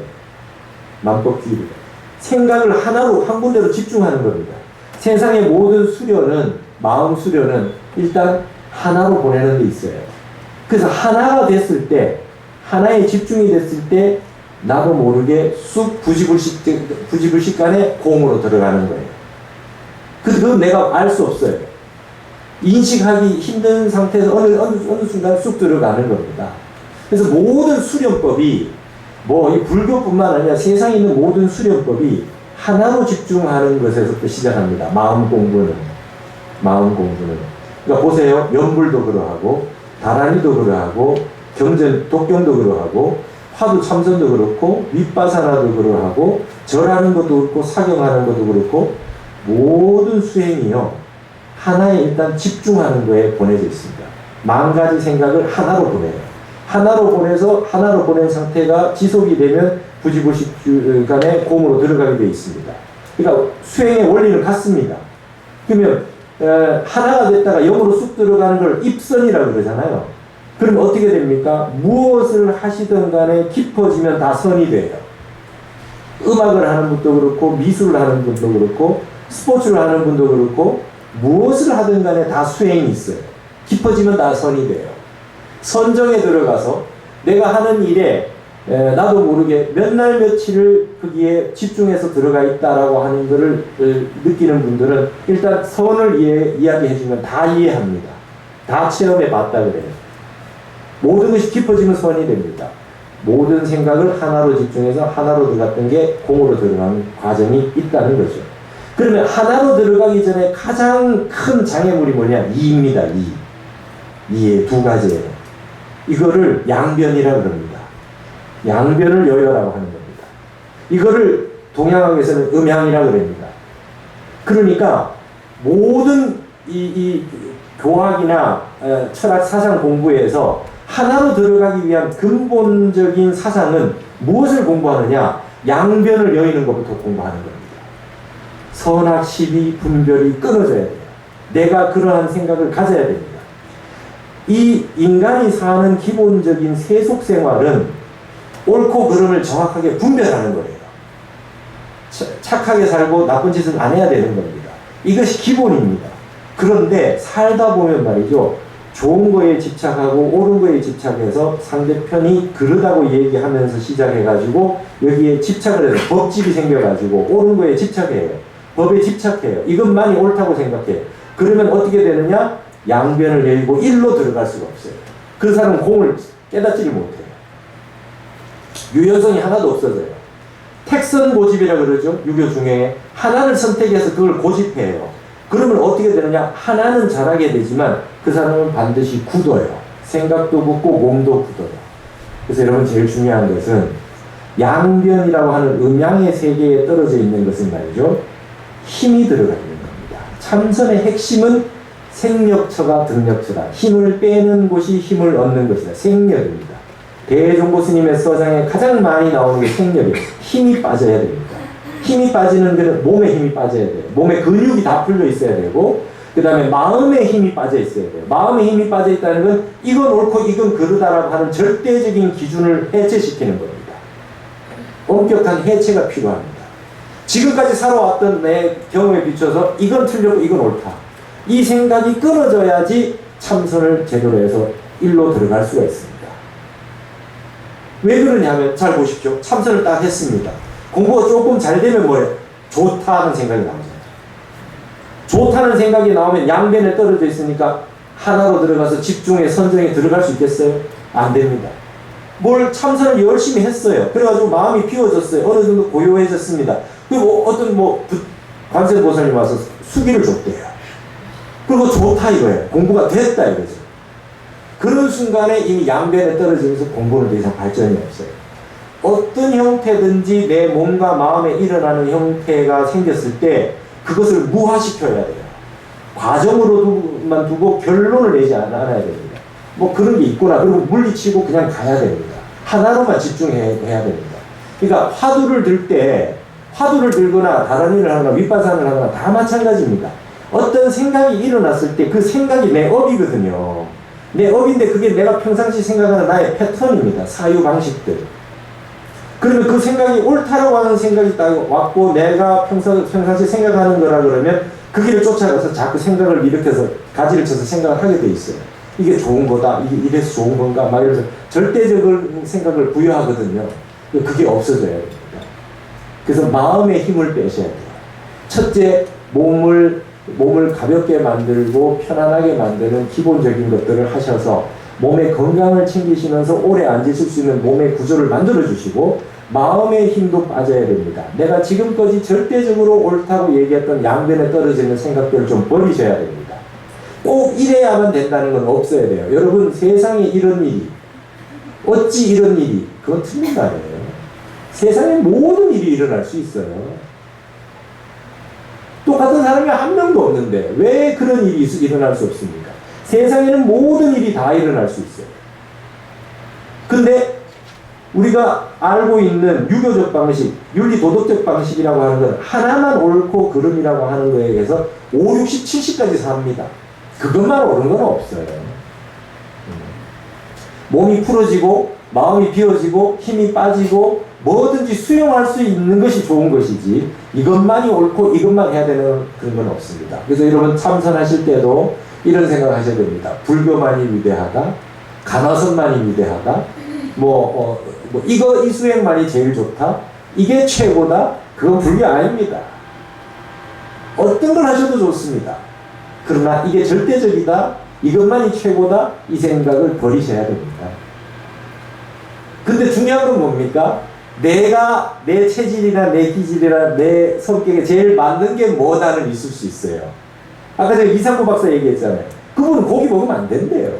만법귀입이다. 생각을 하나로 한 군데로 집중하는 겁니다. 세상의 모든 수련은, 마음 수련은 일단 하나로 보내는 데 있어요. 그래서 하나가 됐을 때, 하나에 집중이 됐을 때 나도 모르게 쑥 부지불식간에 공으로 들어가는 거예요. 그건 내가 알 수 없어요. 인식하기 힘든 상태에서 어느 순간 쑥 들어가는 겁니다. 그래서 모든 수련법이 이 불교뿐만 아니라 세상에 있는 모든 수련법이 하나로 집중하는 것에서부터 시작합니다. 마음 공부는. 그러니까 보세요. 연불도 그러하고, 다라니도 그러하고, 독경도 그러하고, 화두 참선도 그렇고, 윗바사나도 그러하고, 절하는 것도 그렇고, 사경하는 것도 그렇고, 모든 수행이요. 하나에 일단 집중하는 거에 보내져 있습니다. 만 가지 생각을 하나로 보내요. 하나로 보내서 하나로 보낸 상태가 지속이 되면 부지불식간에 공으로 들어가게 되어 있습니다. 그러니까 수행의 원리는 같습니다. 그러면 하나가 됐다가 영으로 쑥 들어가는 걸 입선이라고 그러잖아요. 그럼 어떻게 됩니까? 무엇을 하시든 간에 깊어지면 다 선이 돼요. 음악을 하는 분도 그렇고 미술을 하는 분도 그렇고 스포츠를 하는 분도 그렇고 무엇을 하든 간에 다 수행이 있어요. 깊어지면 다 선이 돼요. 선정에 들어가서 내가 하는 일에 나도 모르게 몇 날 며칠을 거기에 집중해서 들어가 있다라고 하는 것을 느끼는 분들은 일단 선을 이야기해주면 다 이해합니다. 다 체험해 봤다 그래요. 모든 것이 깊어지면 선이 됩니다. 모든 생각을 하나로 집중해서 하나로 들어갔던 게 공으로 들어가는 과정이 있다는 거죠. 그러면 하나로 들어가기 전에 가장 큰 장애물이 뭐냐? 이입니다. 이의 두 가지예요. 이거를 양변이라고 그럽니다. 양변을 요요라고 하는 겁니다. 이거를 동양학에서는 음양이라고 그럽니다. 그러니까 모든 이 교학이나 철학 사상 공부에서 하나로 들어가기 위한 근본적인 사상은 무엇을 공부하느냐? 양변을 여의는 것부터 공부하는 겁니다. 선악, 시비, 분별이 끊어져야 돼요. 내가 그러한 생각을 가져야 됩니다. 이 인간이 사는 기본적인 세속 생활은 옳고 그름을 정확하게 분별하는 거예요. 착하게 살고 나쁜 짓은 안 해야 되는 겁니다. 이것이 기본입니다. 그런데 살다 보면 말이죠. 좋은 거에 집착하고 옳은 거에 집착해서 상대편이 그러다고 얘기하면서 시작해가지고 여기에 집착을 해서 법집이 생겨가지고 옳은 거에 집착해요. 법에 집착해요. 이것만이 옳다고 생각해요. 그러면 어떻게 되느냐? 양변을 열고 일로 들어갈 수가 없어요. 그 사람은 공을 깨닫지를 못해요. 유연성이 하나도 없어져요. 택선 고집이라고 그러죠. 유교 중에 하나를 선택해서 그걸 고집해요. 그러면 어떻게 되느냐? 하나는 잘하게 되지만 그 사람은 반드시 굳어요. 생각도 굳고 몸도 굳어요. 그래서 여러분 제일 중요한 것은 양변이라고 하는 음양의 세계에 떨어져 있는 것은 말이죠. 힘이 들어가 있는 겁니다. 참선의 핵심은 생력처가 등력처다. 힘을 빼는 곳이 힘을 얻는 것이다. 생력입니다. 대종고 스님의 서장에 가장 많이 나오는 게 생력이에요. 힘이 빠져야 됩니다. 힘이 빠지는 데는 몸에 힘이 빠져야 돼요. 몸에 근육이 다 풀려 있어야 되고 그 다음에 마음에 힘이 빠져 있어야 돼요. 마음에 힘이 빠져 있다는 건 이건 옳고 이건 그르다라고 하는 절대적인 기준을 해체시키는 겁니다. 엄격한 해체가 필요합니다. 지금까지 살아왔던 내 경험에 비춰서 이건 틀렸고 이건 옳다. 이 생각이 끊어져야지 참선을 제대로 해서 일로 들어갈 수가 있습니다. 왜 그러냐면 잘 보십시오. 참선을 딱 했습니다. 공부가 조금 잘 되면 뭐예요? 좋다는 생각이 나오잖아요. 좋다는 생각이 나오면 양변에 떨어져 있으니까 하나로 들어가서 집중에 선정에 들어갈 수 있겠어요? 안 됩니다. 뭘 참선을 열심히 했어요. 그래가지고 마음이 비워졌어요. 어느 정도 고요해졌습니다. 그리고 어떤 관세보살님 와서 수기를 줬대요. 그리고 좋다 이거예요. 공부가 됐다 이거죠. 그런 순간에 이미 양변에 떨어지면서 공부는 더 이상 발전이 없어요. 어떤 형태든지 내 몸과 마음에 일어나는 형태가 생겼을 때 그것을 무화시켜야 돼요. 과정으로만 두고 결론을 내지 않아야 됩니다. 뭐 그런 게 있구나. 그리고 물리치고 그냥 가야 됩니다. 하나로만 집중해야 됩니다. 그러니까 화두를 들 때 화두를 들거나 다른 일을 하거나 윗바산을 하거나 다 마찬가지입니다. 어떤 생각이 일어났을 때 그 생각이 내 업이거든요. 내 업인데 그게 내가 평상시 생각하는 나의 패턴입니다. 사유 방식들. 그러면 그 생각이 옳다라고 하는 생각이 딱 왔고 내가 평상시 생각하는 거라 그러면 그 길을 쫓아가서 자꾸 생각을 일으켜서 가지를 쳐서 생각을 하게 돼 있어요. 이게 좋은 거다. 이게 이래서 좋은 건가? 막 이러면서 절대적인 생각을 부여하거든요. 그게 없어져야 됩니다. 그래서 마음의 힘을 빼셔야 돼요. 첫째, 몸을 가볍게 만들고 편안하게 만드는 기본적인 것들을 하셔서 몸의 건강을 챙기시면서 오래 앉으실 수 있는 몸의 구조를 만들어 주시고 마음의 힘도 빠져야 됩니다. 내가 지금까지 절대적으로 옳다고 얘기했던 양변에 떨어지는 생각들을 좀 버리셔야 됩니다. 꼭 이래야만 된다는 건 없어야 돼요. 여러분 세상에 이런 일이 어찌 이런 일이 그건 틀린 말이에요. 세상에 모든 일이 일어날 수 있어요. 똑같은 사람이 한 명도 없는데 왜 그런 일이 일어날 수 없습니까? 세상에는 모든 일이 다 일어날 수 있어요. 근데 우리가 알고 있는 유교적 방식, 윤리도덕적 방식이라고 하는 건 하나만 옳고 그름이라고 하는 거에 대해서 5, 60, 70까지 삽니다. 그것만 옳은 건 없어요. 몸이 풀어지고 마음이 비워지고 힘이 빠지고 뭐든지 수용할 수 있는 것이 좋은 것이지 이것만이 옳고 이것만 해야 되는 그런 건 없습니다. 그래서 여러분 참선하실 때도 이런 생각 하셔야 됩니다. 불교만이 위대하다, 간화선만이 위대하다, 이 수행만이 제일 좋다? 이게 최고다? 그건 불교 아닙니다. 어떤 걸 하셔도 좋습니다. 그러나 이게 절대적이다? 이것만이 최고다? 이 생각을 버리셔야 됩니다. 근데 중요한 건 뭡니까? 내가 내 체질이나 내 기질이나 내 성격에 제일 맞는 게 뭐다는 있을 수 있어요. 아까 제가 이상구 박사 얘기했잖아요. 그분은 고기 먹으면 안 된대요.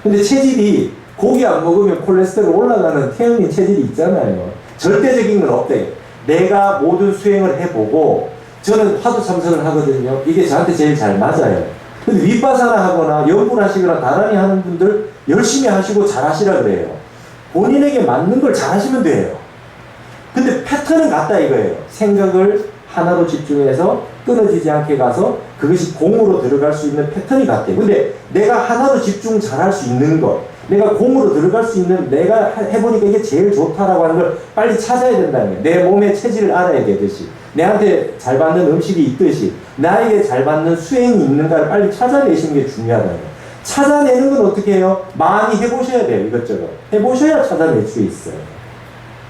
근데 체질이 고기 안 먹으면 콜레스테롤 올라가는 태형인 체질이 있잖아요. 절대적인 건 없대요. 내가 모든 수행을 해보고 저는 화두 참선을 하거든요. 이게 저한테 제일 잘 맞아요. 근데 윗바사나 하거나 연불 하시거나 다란히 하는 분들 열심히 하시고 잘 하시라 그래요. 본인에게 맞는 걸 잘 하시면 돼요. 근데 패턴은 같다 이거예요. 생각을 하나로 집중해서 끊어지지 않게 가서 그것이 공으로 들어갈 수 있는 패턴이 같아요. 근데 내가 하나로 집중 잘 할 수 있는 것, 내가 공으로 들어갈 수 있는, 내가 해보니까 이게 제일 좋다라고 하는 걸 빨리 찾아야 된다는 거예요. 내 몸의 체질을 알아야 되듯이, 내한테 잘 맞는 음식이 있듯이, 나에게 잘 맞는 수행이 있는가를 빨리 찾아내시는 게 중요하다는 거예요. 찾아내는 건 어떻게 해요? 많이 해보셔야 돼요. 이것저것 해보셔야 찾아낼 수 있어요.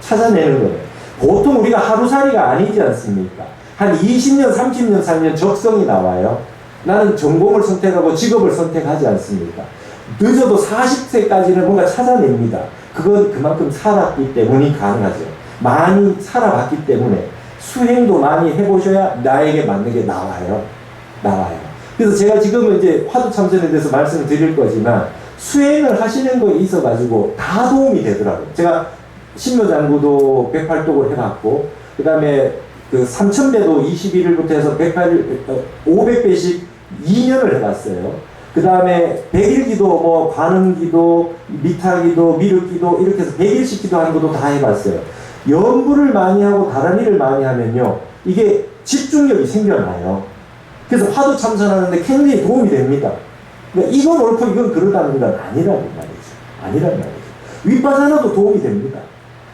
찾아내는 거예요. 보통 우리가 하루살이가 아니지 않습니까? 한 20년, 30년 살면 적성이 나와요. 나는 전공을 선택하고 직업을 선택하지 않습니까? 늦어도 40세까지는 뭔가 찾아냅니다. 그건 그만큼 살았기 때문이 가능하죠. 많이 살아봤기 때문에 수행도 많이 해보셔야 나에게 맞는 게 나와요. 그래서 제가 지금은 이제 화두 참선에 대해서 말씀을 드릴 거지만 수행을 하시는 거에 있어가지고 다 도움이 되더라고요. 제가 신묘장구도 108독을 해봤고, 그 다음에 그 3000배도 21일부터 해서 500배씩 2년을 해봤어요. 그 다음에 100일기도, 관음기도, 미타기도, 미륵기도, 이렇게 해서 100일씩 기도하는 것도 다 해봤어요. 연불을 많이 하고 다른 일을 많이 하면요, 이게 집중력이 생겨나요. 그래서 화두 참선하는데 굉장히 도움이 됩니다. 그러니까 이건 옳고 이건 그러다는 건 아니라는 말이죠. 윗바사나도 도움이 됩니다.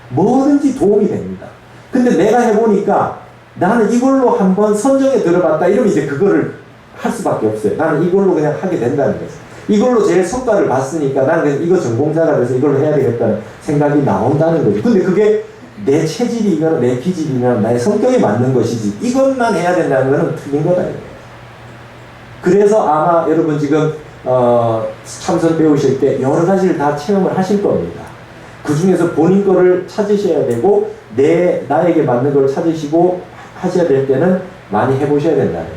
뭐든지 도움이 됩니다. 근데 내가 해보니까 나는 이걸로 한번 선정에 들어봤다 이러면 이제 그거를 할 수밖에 없어요. 나는 이걸로 그냥 하게 된다는 거죠. 이걸로 제일 성과를 봤으니까 나는 이거 전공자가 돼서 이걸로 해야 되겠다는 생각이 나온다는 거죠. 근데 그게 내 체질이거나 내 기질이나 나의 성격에 맞는 것이지 이것만 해야 된다는 것은 틀린 거다. 그래서 아마 여러분 지금 참선 배우실 때 여러 가지를 다 체험을 하실 겁니다. 그 중에서 본인 거를 찾으셔야 되고 나에게 맞는 걸 찾으시고 하셔야 될 때는 많이 해보셔야 된다는 거예요.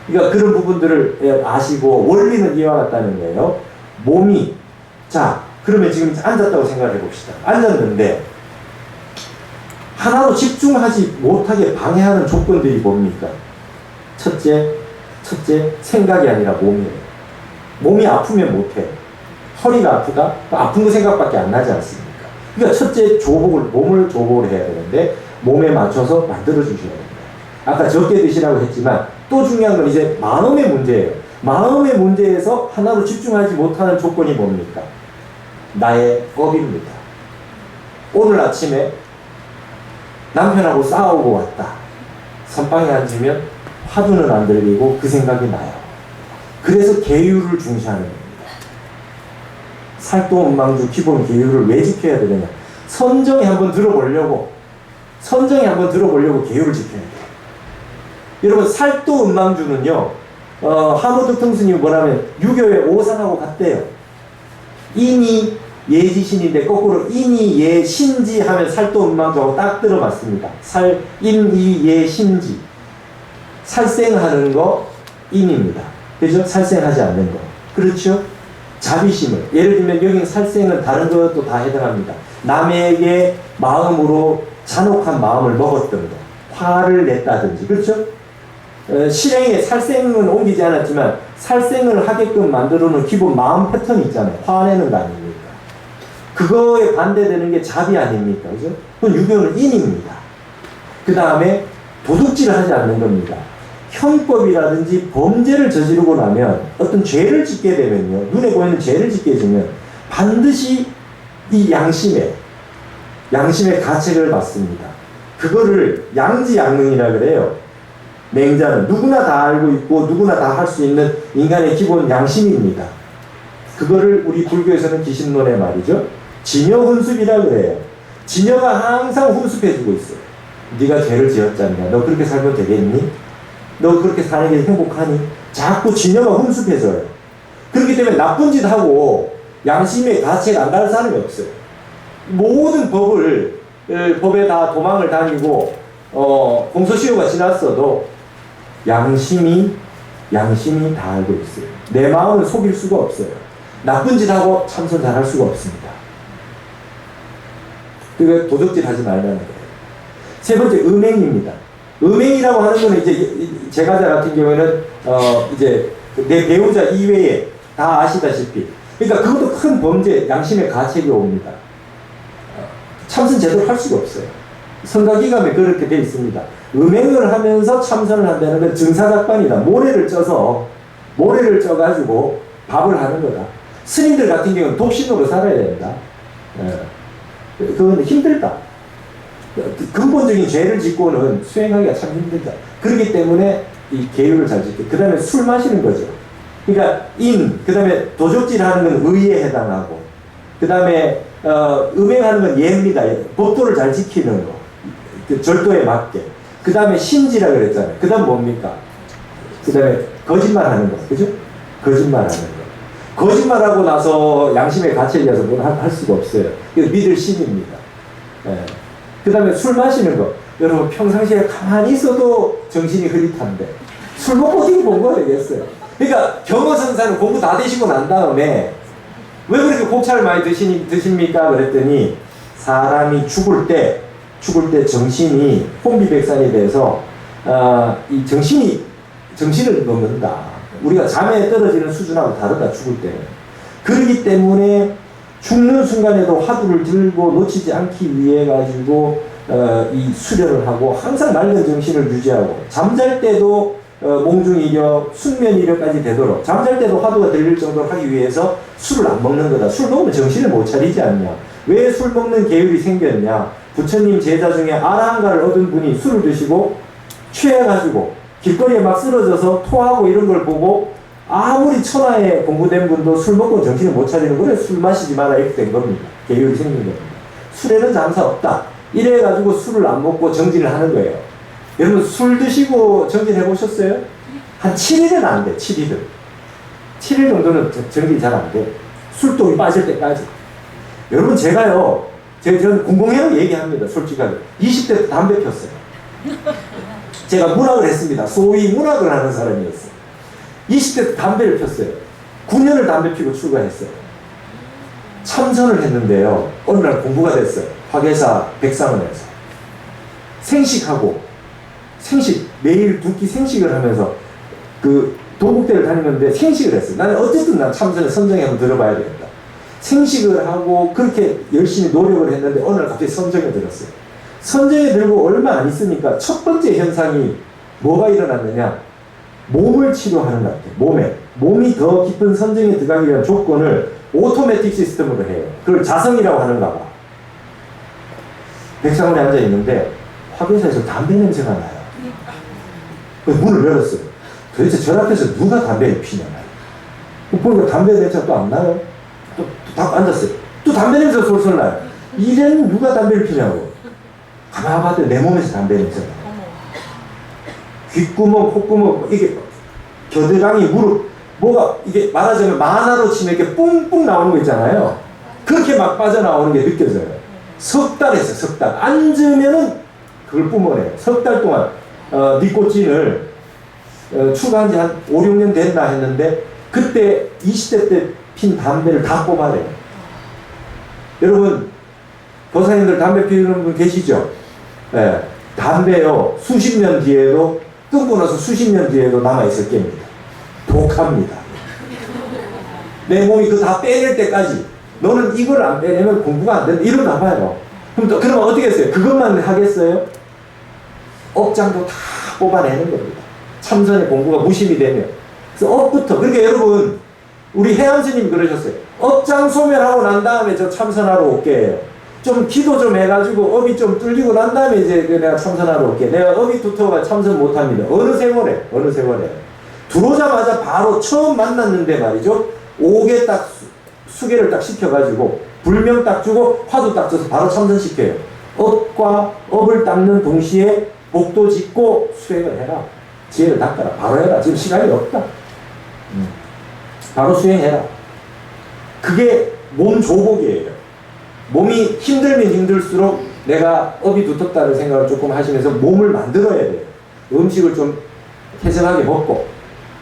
그러니까 그런 부분들을 아시고 원리는 이와 같다는 거예요. 몸이, 자 그러면 지금 앉았다고 생각해 봅시다. 앉았는데 하나로 집중하지 못하게 방해하는 조건들이 뭡니까? 첫째 생각이 아니라 몸이에요. 몸이 아프면 못해. 허리가 아프다? 아픈 거 생각밖에 안 나지 않습니까? 그러니까 첫째 몸을 조복을 해야 되는데 몸에 맞춰서 만들어 주셔야 됩니다. 아까 적게 드시라고 했지만 또 중요한 건 이제 마음의 문제예요. 마음의 문제에서 하나로 집중하지 못하는 조건이 뭡니까? 나의 업입니다. 오늘 아침에 남편하고 싸우고 왔다. 선방에 앉으면 화두는 안 들리고 그 생각이 나요. 그래서 계율을 중시하는 겁니다. 살도음망주 기본 계율을 왜 지켜야 되느냐? 선정에 한번 들어보려고 계율을 지켜야 돼요. 여러분 살도음망주는요, 하무득 스님이 뭐라면 유교의 오산하고 같대요. 인이 예지신인데 거꾸로 인이 예신지 하면 살도음망주하고 딱 들어맞습니다. 인이 예신지. 살생하는 거 인입니다. 그죠? 살생하지 않는 거. 그렇죠? 자비심을. 예를 들면 여기 살생은 다른 것도 다 해당합니다. 남에게 마음으로 잔혹한 마음을 먹었던 거. 화를 냈다든지. 그렇죠? 실행에 살생은 옮기지 않았지만 살생을 하게끔 만들어놓은 기본 마음 패턴이 있잖아요. 화내는 거 아닙니까? 그거에 반대되는 게 자비 아닙니까? 그죠? 그건 유교는 인입니다. 그 다음에 도둑질을 하지 않는 겁니다. 형법이라든지 범죄를 저지르고 나면 어떤 죄를 짓게 되면요, 눈에 보이는 죄를 짓게 되면 반드시 이 양심의 가책을 받습니다. 그거를 양지양능이라 그래요. 맹자는 누구나 다 알고 있고 누구나 다 할 수 있는 인간의 기본 양심입니다. 그거를 우리 불교에서는 기신론의 말이죠, 진여 훈습이라 그래요. 진여가 항상 훈습해주고 있어. 네가 죄를 지었잖냐. 너 그렇게 살면 되겠니? 너 그렇게 사는 게 행복하니? 자꾸 진여가 훈습해줘요. 그렇기 때문에 나쁜 짓 하고 양심의 가책이 안 가는 사람이 없어요. 모든 법에 다 도망을 다니고 공소시효가 지났어도 양심이 다 알고 있어요. 내 마음을 속일 수가 없어요. 나쁜 짓 하고 참선 잘 할 수가 없습니다. 그러니까 도적질 하지 말라는 거예요. 세 번째, 음행입니다. 음행이라고 하는 거는 이제 제가자 같은 경우에는 이제 내 배우자 이외에 다 아시다시피, 그러니까 그것도 큰 범죄, 양심의 가책이 옵니다. 참선 제대로 할 수가 없어요. 성가기감에 그렇게 되어 있습니다. 음행을 하면서 참선을 한다는 건 증사작반이다. 모래를 쪄가지고 밥을 하는 거다. 스님들 같은 경우는 독신으로 살아야 된다. 그건 힘들다. 근본적인 죄를 짓고는 수행하기가 참 힘들다. 그렇기 때문에 이 계율을 잘 지켜. 그 다음에 술 마시는 거죠. 그러니까 그 다음에 도적질 하는 건 의에 해당하고, 그 다음에 음행하는 건 예입니다. 법도를 잘 지키는 거. 그 절도에 맞게. 그 다음에 신지라 그랬잖아요. 그 다음 뭡니까? 그 다음에 거짓말 하는 거. 그죠? 거짓말 하는 거. 거짓말하고 나서 양심의 가책이어서 뭘 할 수가 없어요. 그래서 믿을 신입니다. 그 다음에 술 마시는 거. 여러분 평상시에 가만히 있어도 정신이 흐릿한데 술 먹고 어디 공부가 되겠어요. 그러니까 경허선사는 공부 다 되시고 난 다음에 왜 그렇게 곡차를 많이 드십니까? 그랬더니 사람이 죽을 때 정신이 혼비백산이 돼서 이 정신을 넘는다. 우리가 잠에 떨어지는 수준하고 다르다. 죽을 때는. 그렇기 때문에 죽는 순간에도 화두를 들고 놓치지 않기 위해 가지고 이 수련을 하고 항상 맑은 정신을 유지하고 잠잘 때도 몽중이력, 순면이력까지 되도록 잠잘 때도 화두가 들릴 정도로 하기 위해서 술을 안 먹는 거다. 술 먹으면 정신을 못 차리지 않냐. 왜 술 먹는 계율이 생겼냐. 부처님 제자 중에 아라한가를 얻은 분이 술을 드시고 취해가지고 길거리에 막 쓰러져서 토하고 이런 걸 보고 아무리 천하에 공부된 분도 술 먹고 정신을 못 차리는 거래. 술 마시지 마라 이렇게 된 겁니다. 계율이 생긴 겁니다. 술에는 장사 없다. 이래가지고 술을 안 먹고 정진을 하는 거예요. 여러분 술 드시고 정진해 보셨어요? 한 7일은 안 돼. 7일은. 7일 정도는 정진이 잘 안 돼. 술독이 빠질 때까지. 여러분 저는 공공연하게 얘기합니다. 솔직하게. 20대 때 담배 폈어요. 제가 문학을 했습니다. 소위 문학을 하는 사람이었어요. 20대 때 담배를 폈어요. 9년을 담배 피고 출가했어요. 참선을 했는데요. 어느 날 공부가 됐어요. 화계사 백상원에서. 매일 두 끼 생식을 하면서 그 도국대를 다니는데 생식을 했어요. 나는 어쨌든 난 참선을 선정에 한번 들어봐야 되겠다. 생식을 하고 그렇게 열심히 노력을 했는데 어느 날 갑자기 선정에 들었어요. 선정에 들고 얼마 안 있으니까 첫 번째 현상이 뭐가 일어났느냐. 몸을 치료하는 것 같아요. 몸이 더 깊은 선정에 들어가기 위한 조건을 오토매틱 시스템으로 해요. 그걸 자성이라고 하는가 봐. 백상원에 앉아 있는데 화교사에서 담배 냄새가 나요. 그래서 문을 열었어요. 도대체 저 앞에서 누가 담배를 피냐. 보니까 담배 냄새가 또 안 나요. 또 딱 앉았어요. 또 담배 냄새가 솔솔 나요. 이래는 누가 담배를 피냐고. 가만히 봤더니 내 몸에서 담배 냄새가 나요. 귓구멍, 콧구멍, 이게 겨드랑이, 무릎, 뭐가 이게 말하자면 만화로 치면 이렇게 뿡뿡 나오는 거 있잖아요. 그렇게 막 빠져나오는 게 느껴져요. 석 달 했어요. 석 달. 앉으면은 그걸 뿜어내요. 석 달 동안 니코틴을 추가한 지 한 5, 6년 됐나 했는데 그때 20대 때 핀 담배를 다 뽑아내요. 여러분 보사님들 담배 피우는 분 계시죠? 네. 담배요 수십 년 뒤에도 끊고 나서 수십 년 뒤에도 남아있을 겁니다. 독합니다. 내 몸이 그거 다 빼낼 때까지 너는 이걸 안 빼내면 공부가 안 된다 이러나 봐요. 그러면 어떻게 했어요? 그것만 하겠어요? 업장도 다 뽑아내는 겁니다. 참선의 공부가 무심이 되면. 그래서 업부터. 그러니까 여러분 우리 해암 스님이 그러셨어요. 업장 소멸하고 난 다음에 저 참선하러 올게요. 좀 기도 좀 해가지고 업이 좀 뚫리고 난 다음에 이제 내가 참선하러 올게. 내가 업이 두터워가 참선 못합니다. 어느 세월에 들어오자마자 바로 처음 만났는데 말이죠. 옥에 딱 수계를 딱 시켜가지고 불명 딱 주고 화두 딱 줘서 바로 참선시켜요. 업과 업을 닦는 동시에 복도 짓고 수행을 해라. 지혜를 닦아라. 바로 해라. 지금 시간이 없다. 바로 수행해라. 그게 몸 조복이에요. 몸이 힘들면 힘들수록 내가 업이 두텁다는 생각을 조금 하시면서 몸을 만들어야 돼요. 음식을 좀 쾌적하게 먹고.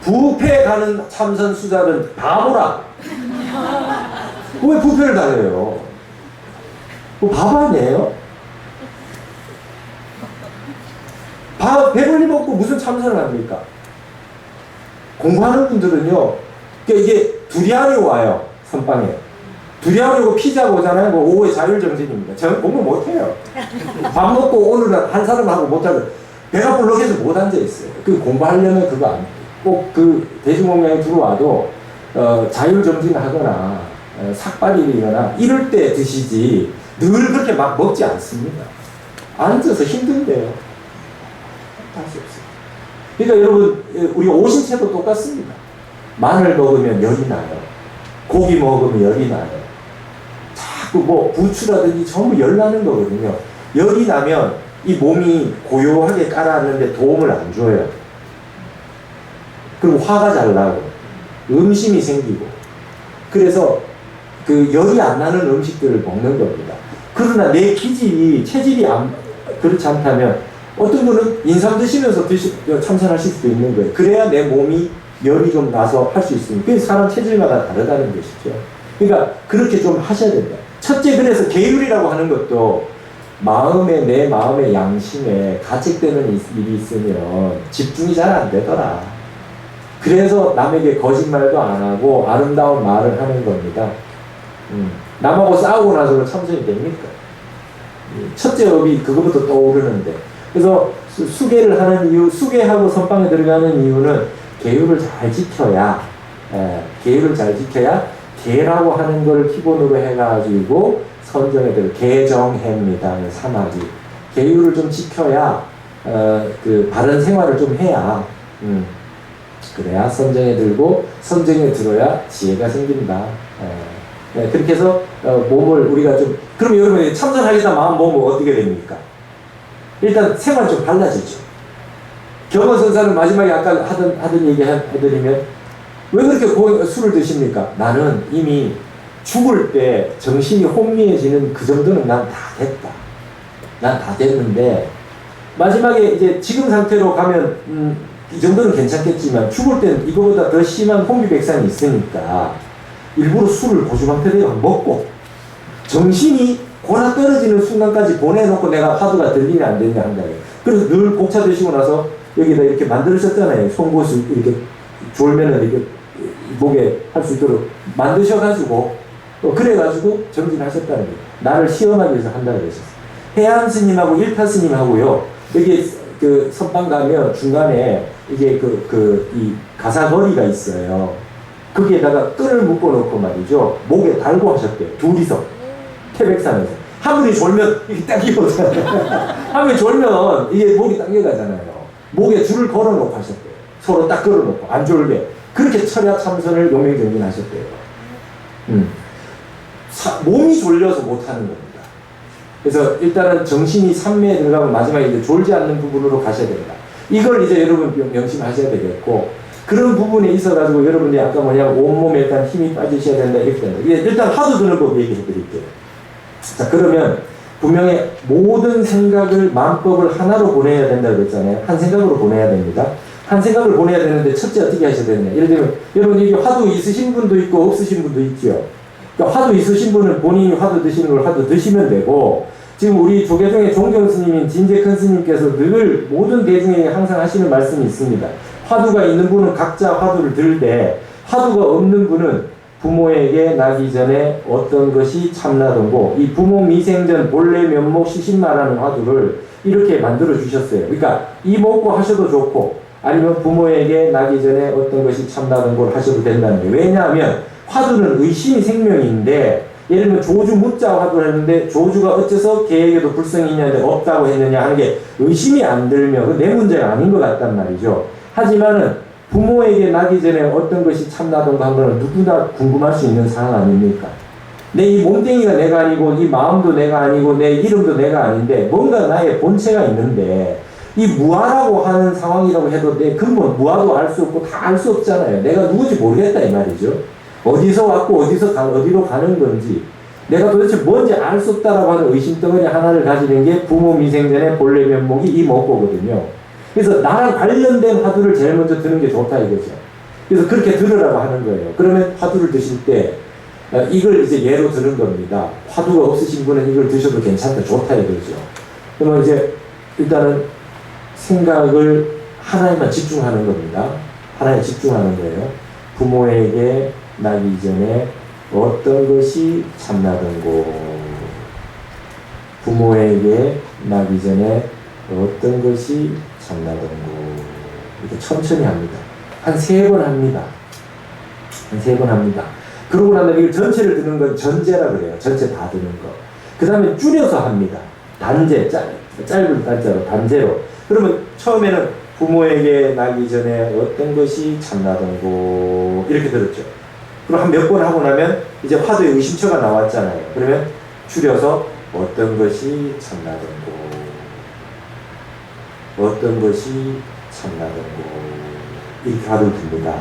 뷔페 가는 참선 수자는 바보라. 왜 뷔페를 다녀요? 뭐 바보 아니에요? 배불리 먹고 무슨 참선을 합니까? 공부하는 분들은요, 그러니까 이게 두리안이 와요, 선방에. 두리안이 오고 피자가 오잖아요. 뭐 오후에 자율정신입니다. 저는 공부 못해요. 밥 먹고 오늘은 한 사람하고 못하고 배가 불러해서 못 앉아있어요. 그 공부하려면 그거 안 돼요. 꼭 그 대중공양에 들어와도 자율정진 하거나 삭발이거나 이럴 때 드시지 늘 그렇게 막 먹지 않습니다. 앉아서 힘든데요. 할수 없어요. 그러니까 여러분, 우리 오신채도 똑같습니다. 마늘 먹으면 열이 나요. 고기 먹으면 열이 나요. 자꾸 뭐 부추라든지 전부 열 나는 거거든요. 열이 나면 이 몸이 고요하게 깔아앉는데 도움을 안 줘요. 그리고 화가 잘 나고 음심이 생기고 그래서 그 열이 안 나는 음식들을 먹는 겁니다. 그러나 내 기질이 체질이 그렇지 않다면 어떤 분은 인삼 드시면서 참선하실 수도 있는 거예요. 그래야 내 몸이 열이 좀 나서 할 수 있습니다. 그래서 사람 체질마다 다르다는 것이죠. 그러니까 그렇게 좀 하셔야 된다. 첫째, 그래서 계율이라고 하는 것도 내 마음의 양심에 가책되는 일이 있으면 집중이 잘 안 되더라. 그래서 남에게 거짓말도 안 하고 아름다운 말을 하는 겁니다. 남하고 싸우고 나서 참선이 됩니까? 첫째 업이 그거부터 떠오르는데. 그래서 수계를 하는 이유, 수계하고 선방에 들어가는 이유는 계율을 잘 지켜야, 계율을 잘 지켜야 계라고 하는 걸 기본으로 해가지고 선정에 들어 계정해입니다. 사마지. 계율을 좀 지켜야 그 바른 생활을 좀 해야 그래야 선정에 들고 선정에 들어야 지혜가 생긴다. 그렇게 해서 몸을 우리가 좀 그럼 여러분 참선하겠다 마음 먹으면 어떻게 됩니까? 일단 생활 좀 달라지죠. 경원선사는 마지막에 아까 하던 얘기 해드리면 왜 그렇게 술을 드십니까? 나는 이미 죽을 때 정신이 혼미해지는 그 정도는 난 다 됐다. 난 다 됐는데 마지막에 이제 지금 상태로 가면 이 정도는 괜찮겠지만 죽을 땐 이거보다 더 심한 혼미백산이 있으니까 일부러 술을 고주망태대로 먹고 정신이 고나 떨어지는 순간까지 보내놓고 내가 화두가 들리냐 안 들리냐 한다고요. 그래서 늘 곡차 드시고 나서 여기다 이렇게 만들으셨잖아요. 송곳을 이렇게 졸면은 이렇게 목에 할 수 있도록 만드셔가지고 그래가지고 정진하셨다는 거예요. 나를 시험하기 위해서 한다고 그러셨어요. 해안 스님하고 일타 스님하고요. 여기 그 선방 가면 중간에 이게 이 가사거리가 있어요. 거기에다가 끈을 묶어놓고 말이죠. 목에 달고 하셨대요. 둘이서. 태백산에서. 한 분이 졸면 이게 당기거든요. 한 분이 졸면 이게 목이 당겨가잖아요. 목에 줄을 걸어놓고 하셨대요. 서로 딱 걸어놓고 안 졸게. 그렇게 철야 참선을 용맹정진 하셨대요. 몸이 졸려서 못하는 겁니다. 그래서 일단은 정신이 삼매에 들어가면 마지막에 이제 졸지 않는 부분으로 가셔야 됩니다. 이걸 이제 여러분 명심하셔야 되겠고, 그런 부분에 있어가지고 여러분이 아까 뭐냐면 온몸에 일단 힘이 빠지셔야 된다 이렇게 된다. 일단 화두 드는 법 얘기해 드릴게요. 자, 그러면 분명히 모든 생각을 마음법을 하나로 보내야 된다고 그랬잖아요. 한 생각으로 보내야 됩니다. 한 생각을 보내야 되는데 첫째 어떻게 하셔야 되느냐. 예를 들면 여러분 여기 화두 있으신 분도 있고 없으신 분도 있죠. 그러니까 화두 있으신 분은 본인이 화두 드시는 걸 화두 드시면 되고, 지금 우리 조계종의 종경 스님인 진재큰 스님께서 늘 모든 대중에게 항상 하시는 말씀이 있습니다. 화두가 있는 분은 각자 화두를 들되 화두가 없는 분은 부모에게 나기 전에 어떤 것이 참나던고, 이 부모 미생전 본래 면목 시신마라는 화두를 이렇게 만들어 주셨어요. 그러니까 이 먹고 하셔도 좋고 아니면 부모에게 나기 전에 어떤 것이 참나던고를 하셔도 된다는 거예요. 왜냐하면 화두는 의심이 생명인데, 예를 들면 조주 묻자 화두를 했는데 조주가 어째서 개에게도 불성이 있냐는데 없다고 했느냐 하는 게 의심이 안 들면 내 문제가 아닌 것 같단 말이죠. 하지만은 부모에게 나기 전에 어떤 것이 참나던가 한 거는 누구나 궁금할 수 있는 상황 아닙니까? 내 이 몸뚱이가 내가 아니고 이 마음도 내가 아니고 내 이름도 내가 아닌데 뭔가 나의 본체가 있는데 이 무아라고 하는 상황이라고 해도 내 근본 무아도 알 수 없고 다 알 수 없잖아요. 내가 누군지 모르겠다 이 말이죠. 어디서 왔고 어디로 가는 건지 내가 도대체 뭔지 알 수 없다라고 하는 의심덩어리 하나를 가지는 게 부모 미생전의 본래 면목이 이 먹고거든요. 그래서 나랑 관련된 화두를 제일 먼저 드는 게 좋다 이거죠. 그래서 그렇게 들으라고 하는 거예요. 그러면 화두를 드실 때 이걸 이제 예로 드는 겁니다. 화두가 없으신 분은 이걸 드셔도 괜찮다, 좋다 이거죠. 그러면 이제 일단은 생각을 하나에만 집중하는 겁니다. 하나에 집중하는 거예요. 부모에게 나기 전에 어떤 것이 참나던고, 부모에게 나기 전에 어떤 것이 참나던고, 이렇게 천천히 합니다. 한 3번 합니다. 한 3번 합니다. 그러고 나면 이걸 전체를 드는 건 전제라 그래요. 전체 다 드는 거. 그 다음에 줄여서 합니다. 단제, 짧은 단자로, 단제로. 그러면 처음에는 부모에게 나기 전에 어떤 것이 참나던고, 이렇게 들었죠. 그럼 한 몇 번 하고 나면 이제 화두의 의심처가 나왔잖아요. 그러면 줄여서 어떤 것이 참나던고, 어떤 것이 참나던고, 이렇게 화두를 듭니다.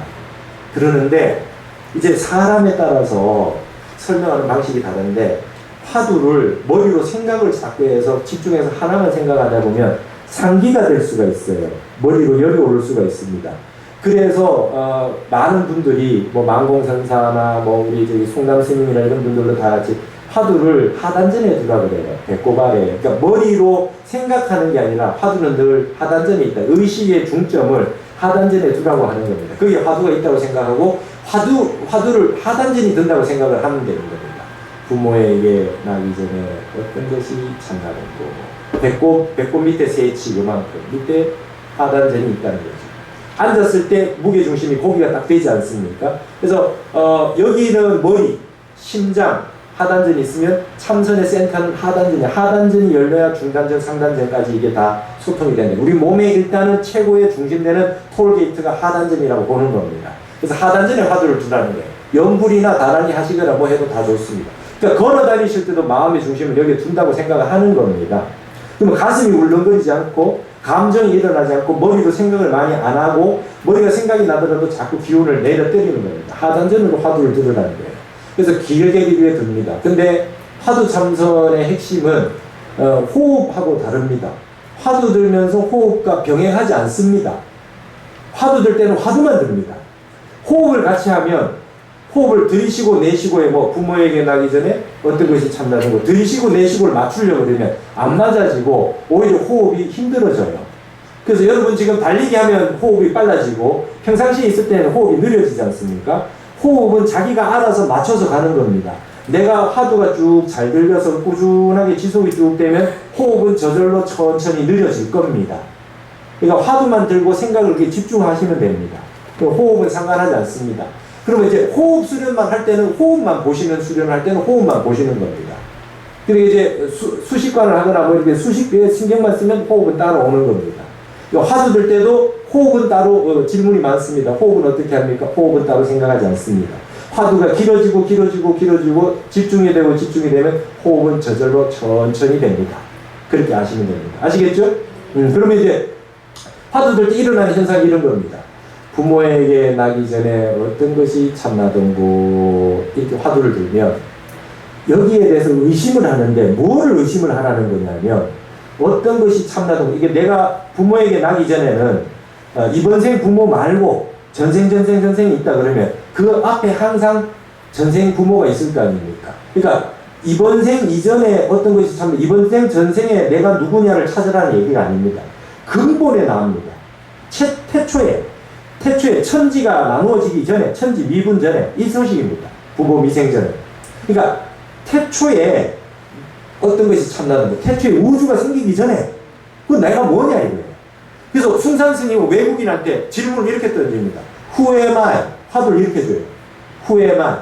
그러는데 이제 사람에 따라서 설명하는 방식이 다른데 화두를 머리로 생각을 자꾸 해서 집중해서 하나만 생각하다 보면 상기가 될 수가 있어요. 머리로 열이 오를 수가 있습니다. 그래서 많은 분들이 뭐 만공선사나 뭐 우리 저기 송남 스님이나 이런 분들도 다 같이 화두를 하단전에 두라 그래요. 배꼽 아래. 그러니까 머리로 생각하는 게 아니라 화두는 늘 하단전에 있다. 의식의 중점을 하단전에 두라고 하는 겁니다. 거기에 화두가 있다고 생각하고 화두를 하단전이 든다고 생각을 하면 되는 겁니다. 부모에게 나기 전에 어떤 것이 참나던고, 배꼽 밑에 세치 요만큼 밑에 하단전이 있다는 거죠. 앉았을 때 무게중심이 고기가 딱 되지 않습니까? 그래서 여기는 머리, 심장, 하단전이 있으면 참선의 센터는 하단전이 열려야 중단전, 상단전까지 이게 다 소통이 되는데 우리 몸에 일단은 최고의 중심되는 톨게이트가 하단전이라고 보는 겁니다. 그래서 하단전에 화두를 두라는 거예요. 염불이나 다란이 하시거나 뭐 해도 다 좋습니다. 그러니까 걸어 다니실 때도 마음의 중심을 여기에 둔다고 생각을 하는 겁니다. 그러면 가슴이 울렁거리지 않고 감정이 일어나지 않고 머리도 생각을 많이 안 하고 머리가 생각이 나더라도 자꾸 기운을 내려 때리는 겁니다. 하단전으로 화두를 들으라는 거예요. 그래서 길게 듭니다. 근데 화두 참선의 핵심은 호흡하고 다릅니다. 화두 들면서 호흡과 병행하지 않습니다. 화두 들 때는 화두만 듭니다. 호흡을 같이 하면 호흡을 들이쉬고 내쉬고에 뭐 부모에게 나기 전에 어떤 것이 참나는 거 들이쉬고 내쉬고를 맞추려고 그러면 안 맞아지고 오히려 호흡이 힘들어져요. 그래서 여러분 지금 달리기 하면 호흡이 빨라지고 평상시에 있을 때는 호흡이 느려지지 않습니까? 호흡은 자기가 알아서 맞춰서 가는 겁니다. 내가 화두가 쭉 잘 들려서 꾸준하게 지속이 쭉 되면 호흡은 저절로 천천히 느려질 겁니다. 그러니까 화두만 들고 생각을 이렇게 집중하시면 됩니다. 호흡은 상관하지 않습니다. 그러면 이제 호흡 수련만 할 때는 호흡만 보시는 수련을 할 때는 호흡만 보시는 겁니다. 그리고 이제 수식관을 하거나 뭐 이렇게 수식에 신경만 쓰면 호흡은 따로 오는 겁니다. 화두 들 때도 호흡은 따로 질문이 많습니다. 호흡은 어떻게 합니까? 호흡은 따로 생각하지 않습니다. 화두가 길어지고 집중이 되면 호흡은 저절로 천천히 됩니다. 그렇게 아시면 됩니다. 아시겠죠? 그러면 이제 화두 들 때 일어나는 현상이 이런 겁니다. 부모에게 나기 전에 어떤 것이 참나던고 이렇게 화두를 들면 여기에 대해서 의심을 하는데 뭐를 의심을 하라는 거냐면 어떤 것이 참나던고 이게 내가 부모에게 나기 전에는 이번 생 부모 말고 전생이 있다 그러면 그 앞에 항상 전생 부모가 있을 거 아닙니까? 그러니까 이번 생 이전에 어떤 것이 참나 이번 생 전생에 내가 누구냐를 찾으라는 얘기가 아닙니다. 근본에 나옵니다. 태초에 천지가 나누어지기 전에 천지 미분 전에 이 소식입니다. 부모 미생 전에. 그러니까 태초에 어떤 것이 참나던고 태초에 우주가 생기기 전에 그 내가 뭐냐 이거예요. 그래서 순산 스님은 외국인한테 질문을 이렇게 던집니다. Who am I? 화두를 이렇게 줘요. Who am I?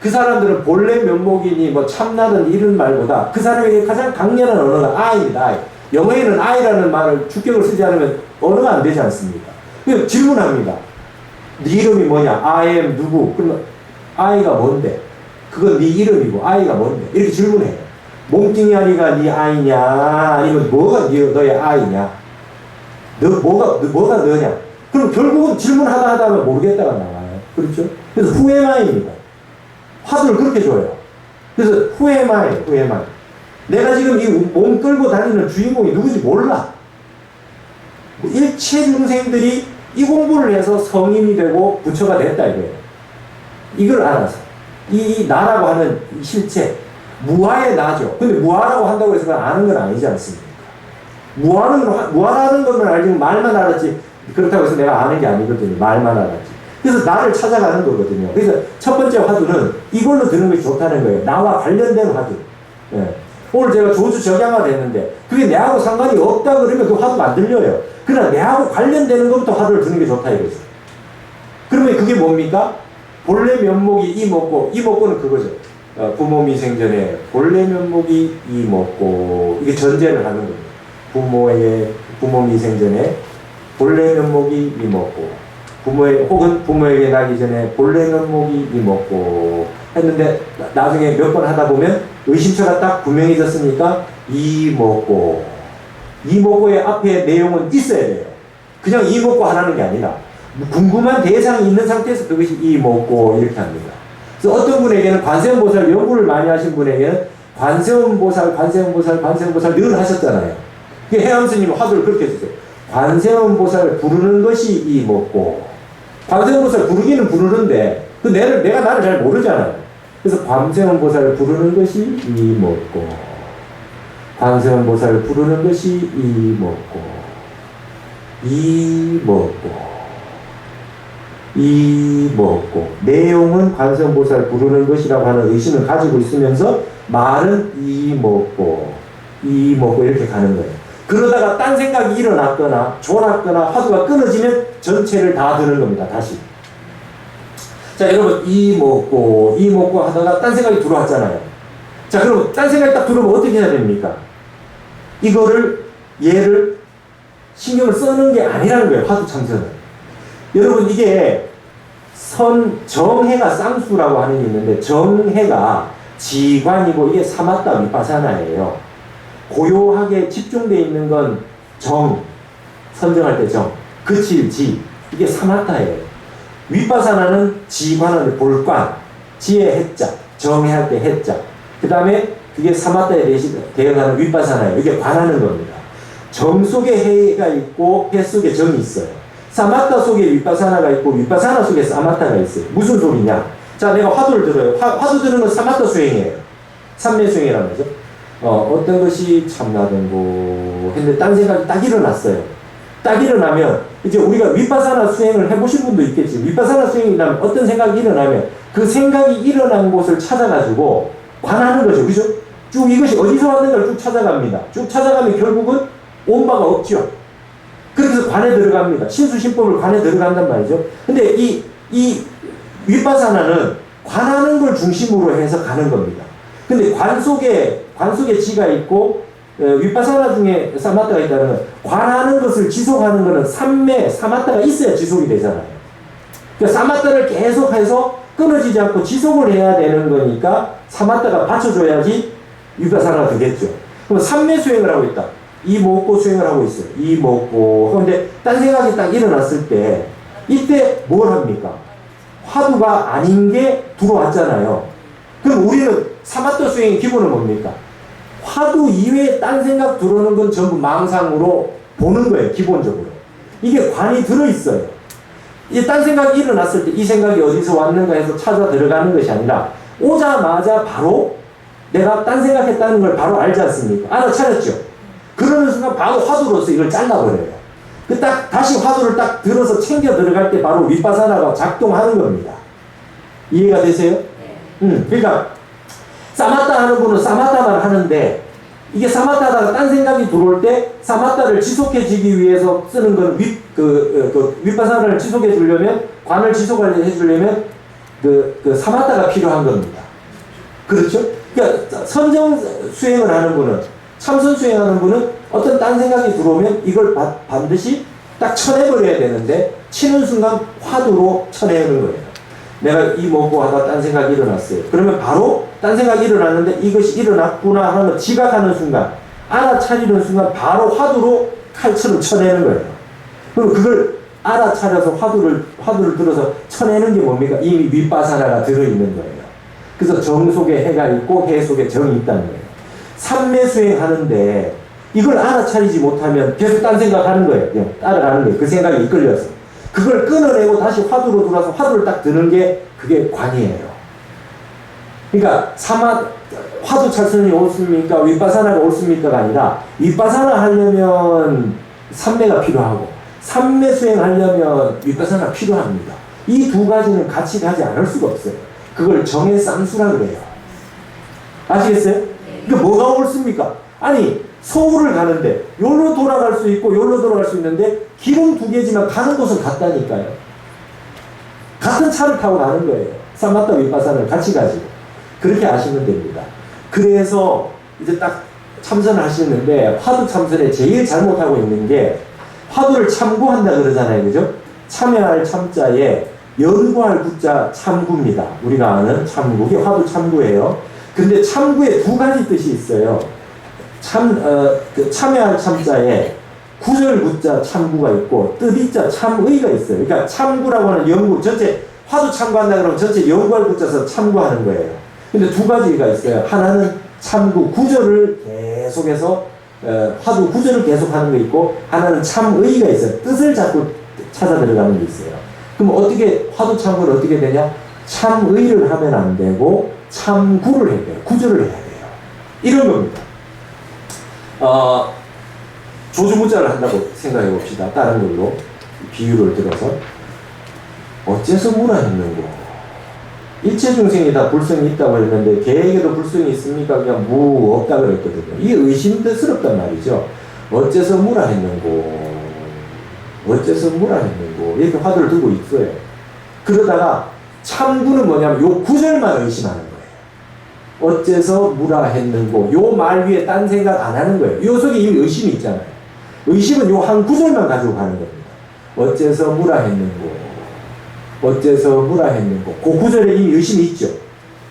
그 사람들은 본래 면목이니 뭐 참나든 이런 말보다 그 사람에게 가장 강렬한 언어가 I입니다. I. 영어에는 I라는 말을 주격을 쓰지 않으면 언어가 안 되지 않습니까? 그래서 질문합니다. 네 이름이 뭐냐? I am 누구? 그러면 I가 뭔데? 그건 네 이름이고 I가 뭔데? 이렇게 질문해요. 몸뚱이 아리가 네 I냐? 아니면 뭐가 너의 I냐? 뭐가 너냐? 그럼 결국은 질문하다 하면 모르겠다가 나와요. 그렇죠? 그래서 who am I입니다. 화두를 그렇게 줘요. 그래서 who am I? 내가 지금 이 몸 끌고 다니는 주인공이 누구지 몰라. 일체 중생들이 이 공부를 해서 성인이 되고 부처가 됐다 이거예요. 이걸 알아서 이 나라고 하는 실체 무아의 나죠. 근데 무아라고 한다고 해서 아는 건 아니지 않습니까? 무아라는 것만 알지 말만 알았지 그렇다고 해서 내가 아는 게 아니거든요. 말만 알았지. 그래서 나를 찾아가는 거거든요. 그래서 첫 번째 화두는 이걸로 드는 것이 좋다는 거예요. 나와 관련된 화두. 예. 오늘 제가 조주 적양화 됐는데 그게 내하고 상관이 없다 그러면 그 화두가 안 들려요. 그러나 내하고 관련되는 것부터 화두를 드는 게 좋다 이거죠. 그러면 그게 뭡니까? 본래 면목이 이목고, 이목고는 그거죠. 부모미생전에 본래 면목이 이목고, 이게 전제를 하는 겁니다. 부모미생전에 본래 면목이 이목고, 혹은 부모에게 나기 전에 본래 면목이 이목고 했는데 나중에 몇 번 하다 보면 의심처가 딱 분명해졌으니까 이목고, 이목고의 앞에 내용은 있어야 돼요. 그냥 이목고 하라는 게 아니라 궁금한 대상이 있는 상태에서 그것이 이목고 이렇게 합니다. 그래서 어떤 분에게는 관세음보살 연구를 많이 하신 분에게는 관세음보살 늘 하셨잖아요. 해암스님 화두를 그렇게 해주세요. 관세음보살 부르는 것이 이목고. 관세음보살 부르기는 부르는데 내가 나를 잘 모르잖아요. 그래서 관세음보살 부르는 것이 이목고. 관세음보살 부르는 것이 이목고. 내용은 관세음보살 부르는 것이라고 하는 의심을 가지고 있으면서 말은 이목고 이렇게 가는 거예요. 그러다가 딴 생각이 일어났거나 졸았거나 화두가 끊어지면 전체를 다 드는 겁니다. 다시. 자, 여러분 이목고 하다가 딴 생각이 들어왔잖아요. 자, 그럼 딴 생각이 딱 들어오면 어떻게 해야 됩니까? 얘를 신경을 쓰는 게 아니라는 거예요. 화두 참선은. 여러분 이게 정해가 쌍수라고 하는 게 있는데 정해가 지관이고 이게 사마타 위파사나예요. 고요하게 집중되어 있는 건 선정할 때 그칠 지 이게 사마타예요. 위파사나는 지관은 볼관, 지의 해자, 정해할 때 해자. 그 다음에 그게 사마타에 대응하는 위파사나예요. 이게 관하는 겁니다. 정 속에 해가 있고 해 속에 정이 있어요. 사마타 속에 위파사나가 있고 위파사나 속에 사마타가 있어요. 무슨 소리냐? 자, 내가 화두를 들어요. 화두 드는 건 사마타 수행이에요. 삼매 수행이라는 거죠. 어떤 것이 참나든고 했는데 딴 생각이 딱 일어났어요. 딱 일어나면 이제 우리가 위파사나 수행을 해보신 분도 있겠지. 위파사나 수행이 나면 어떤 생각이 일어나면 그 생각이 일어난 곳을 찾아가지고 관하는 거죠. 그죠? 쭉 이것이 어디서 왔는가를 쭉 찾아갑니다. 쭉 찾아가면 결국은 온 바가 없죠. 그래서 관에 들어갑니다. 신수신법을 관에 들어간단 말이죠. 근데 이 위파사나는 관하는 걸 중심으로 해서 가는 겁니다. 근데 관 속에 지가 있고 위파사나 중에 사마타가 있다는 건 관하는 것을 지속하는 것은 사마타가 있어야 지속이 되잖아요. 그러니까 사마타를 계속해서 끊어지지 않고 지속을 해야 되는 거니까 사마타가 받쳐줘야지 위파사나가 되겠죠. 그럼 삼매 수행을 하고 있다. 이목고 수행을 하고 있어요. 이목고. 그런데 딴 생각이 딱 일어났을 때 이때 뭘 합니까? 화두가 아닌 게 들어왔잖아요. 그럼 우리는 사마타 수행의 기본은 뭡니까? 화두 이외에 딴 생각 들어오는 건 전부 망상으로 보는 거예요. 기본적으로. 이게 관이 들어있어요. 이제 딴 생각이 일어났을 때 이 생각이 어디서 왔는가 해서 찾아 들어가는 것이 아니라 오자마자 바로 내가 딴 생각했다는 걸 바로 알지 않습니까? 알아차렸죠? 그러는 순간 바로 화두로서 이걸 잘라버려요. 다시 화두를 딱 들어서 챙겨 들어갈 때 바로 위파사나가 작동하는 겁니다. 이해가 되세요? 그러니까 사마타 하는 분은 사마타만 하는데 이게 사마타다가 딴 생각이 들어올 때 사마타를 지속해지기 위해서 쓰는 건 위파사나를 지속해 주려면 관을 지속해 주려면 그 사마타가 필요한 겁니다. 그렇죠? 그러니까 선정 수행을 하는 분은 참선 수행하는 분은 어떤 딴 생각이 들어오면 이걸 반드시 딱 쳐내버려야 되는데 치는 순간 화두로 쳐내는 거예요. 내가 이 먹고 하다 딴 생각이 일어났어요. 그러면 바로 딴 생각이 일어났는데 이것이 일어났구나 하는 지각하는 순간, 알아차리는 순간 바로 화두로 칼처럼 쳐내는 거예요. 그럼 그걸 알아차려서 화두를 들어서 쳐내는 게 뭡니까? 이미 윗바사나가 들어있는 거예요. 그래서 정 속에 해가 있고 해 속에 정이 있다는 거예요. 삼매수행 하는데 이걸 알아차리지 못하면 계속 딴 생각하는 거예요. 그냥 따라가는 거예요. 그 생각에 이끌려서. 그걸 끊어내고 다시 화두로 들어와서 화두를 딱 드는 게 그게 관이에요. 그러니까 화두 찰선이 옳습니까? 윗바사나가 옳습니까가 아니라 윗바사나 하려면 삼매가 필요하고 삼매 수행하려면 윗바사나가 필요합니다. 이 두 가지는 같이 가지 않을 수가 없어요. 그걸 정의 쌍수라 그래요. 아시겠어요? 그러니까 뭐가 옳습니까? 아니 서울을 가는데 여기로 돌아갈 수 있고 여기로 돌아갈 수 있는데 길은 두 개지만 가는 곳은 같다니까요. 같은 차를 타고 가는 거예요. 사마타 윗바사나를 같이 가지고. 그렇게 아시면 됩니다. 그래서 이제 딱 참선을 하시는데 화두 참선에 제일 잘못하고 있는 게 화두를 참고한다 그러잖아요. 그죠? 참여할 참자에 연구할 구자 참구입니다. 우리가 아는 참구. 이게 화두 참구예요. 근데 참구에 두 가지 뜻이 있어요. 참여할 참자에 구절 구자 참구가 있고 뜻이자 참의가 있어요. 그러니까 참구라고 하는 연구, 전체 화두 참고한다 그러면 전체 연구할 구자에서 참고하는 거예요. 근데 두 가지가 있어요. 하나는 참구, 구절을 계속해서 화두 구절을 계속하는 게 있고 하나는 참의가 있어요. 뜻을 자꾸 찾아 들어가는 게 있어요. 그럼 어떻게 화두 참구는 어떻게 되냐? 참의를 하면 안 되고 참구를 해야 돼요. 구절을 해야 돼요. 이런 겁니다. 조주무자를 한다고 생각해 봅시다. 다른 걸로 비유를 들어서 어째서 무라했는고? 일체 중생이 다 불성이 있다고 했는데 개에게도 불성이 있습니까? 그냥 없다 그랬거든요. 이게 의심스럽단 말이죠. 어째서 무라했는고? 어째서 무라했는고? 이렇게 화두를 두고 있어요. 그러다가 참구는 뭐냐면 요 구절만 의심하는 거예요. 어째서 무라했는고? 요 말 위에 딴 생각 안 하는 거예요. 요 속에 이미 의심이 있잖아요. 의심은 요 한 구절만 가지고 가는 겁니다. 어째서 무라했는고? 어째서 무라했는고? 그 구절에 이미 의심이 있죠.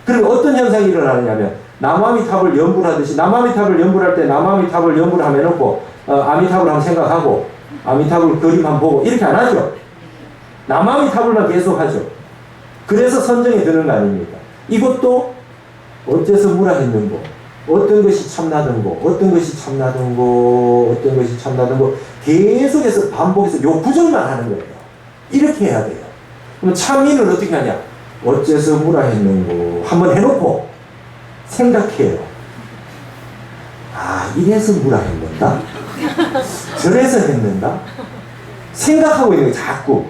그럼 어떤 현상이 일어나느냐면 남아미탑을 연불하듯이 남아미탑을 연불할 때 남아미탑을 연불 하면 놓고 아미탑을 한번 생각하고 아미탑을 그림 한번 보고 이렇게 안 하죠. 남아미탑을만 계속 하죠. 그래서 선정에 드는 거 아닙니까? 이것도 어째서 무라했는고? 어떤 것이 참나든고? 어떤 것이 참나든고? 어떤 것이 참나든고? 계속해서 반복해서 요 구절만 하는 거예요. 이렇게 해야 돼요. 그럼 참인은 어떻게 하냐? 어째서 무라했는고? 한번 해놓고 생각해요. 아, 이래서 무라했는다? 저래서 했는다? 생각하고 있는 거 자꾸.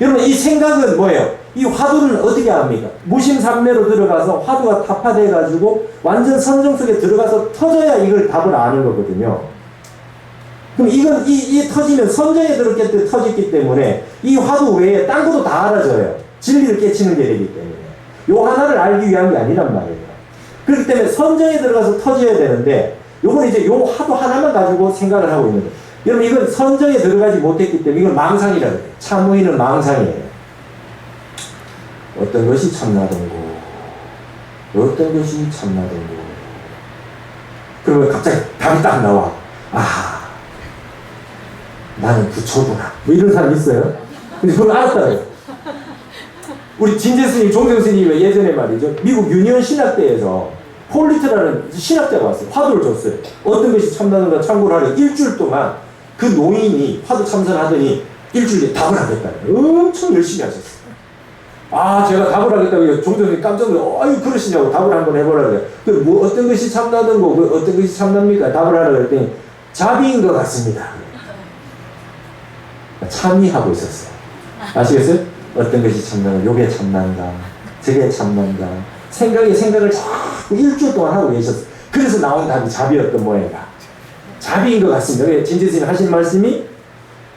여러분, 이 생각은 뭐예요? 이 화두는 어떻게 합니까? 무심삼매로 들어가서 화두가 타파돼가지고 완전 선정 속에 들어가서 터져야 이걸 답을 아는 거거든요. 그럼 이건 이 터지면 선정에 들었기 때문에 터졌기 때문에 이 화두 외에 딴 것도 다 알아져요. 진리를 깨치는 게 되기 때문에. 요 하나를 알기 위한 게 아니란 말이에요. 그렇기 때문에 선정에 들어가서 터져야 되는데 요건 이제 요 화두 하나만 가지고 생각을 하고 있는 거예요. 여러분 이건 선정에 들어가지 못했기 때문에 이건 망상이라고 해요. 참의는 망상이에요. 어떤 것이 참나든고 어떤 것이 참나든고 그러면 갑자기 답이 딱 나와. 아, 나는 부처구나. 뭐 이런 사람 있어요? 근데 그걸 알았다고요. 우리 진재 스님, 종정 스님이 예전에 말이죠. 미국 유니언 신학대에서 폴리트라는 신학자가 왔어요. 화두를 줬어요. 어떤 것이 참나든가 참고를 하려 일주일 동안 그 노인이 화두 참선하더니 일주일에 답을 하겠다고 엄청 열심히 하셨어요. 아, 제가 답을 하겠다고 종정이 깜짝 놀라서 아유 그러시냐고 답을 한번 해보라 그래요. 그 뭐 어떤 것이 참나든고 그 어떤 것이 참납니까? 답을 하라고 했더니 자비인 것 같습니다. 참의하고 있었어요. 아시겠어요? 어떤 것이 참나는가? 요게 참난가? 저게 참난가? 생각을 자꾸 일주일 동안 하고 계셨어요. 그래서 나온 답이 자비였던 모양이다. 자비인 것 같습니다. 진지스님 하신 말씀이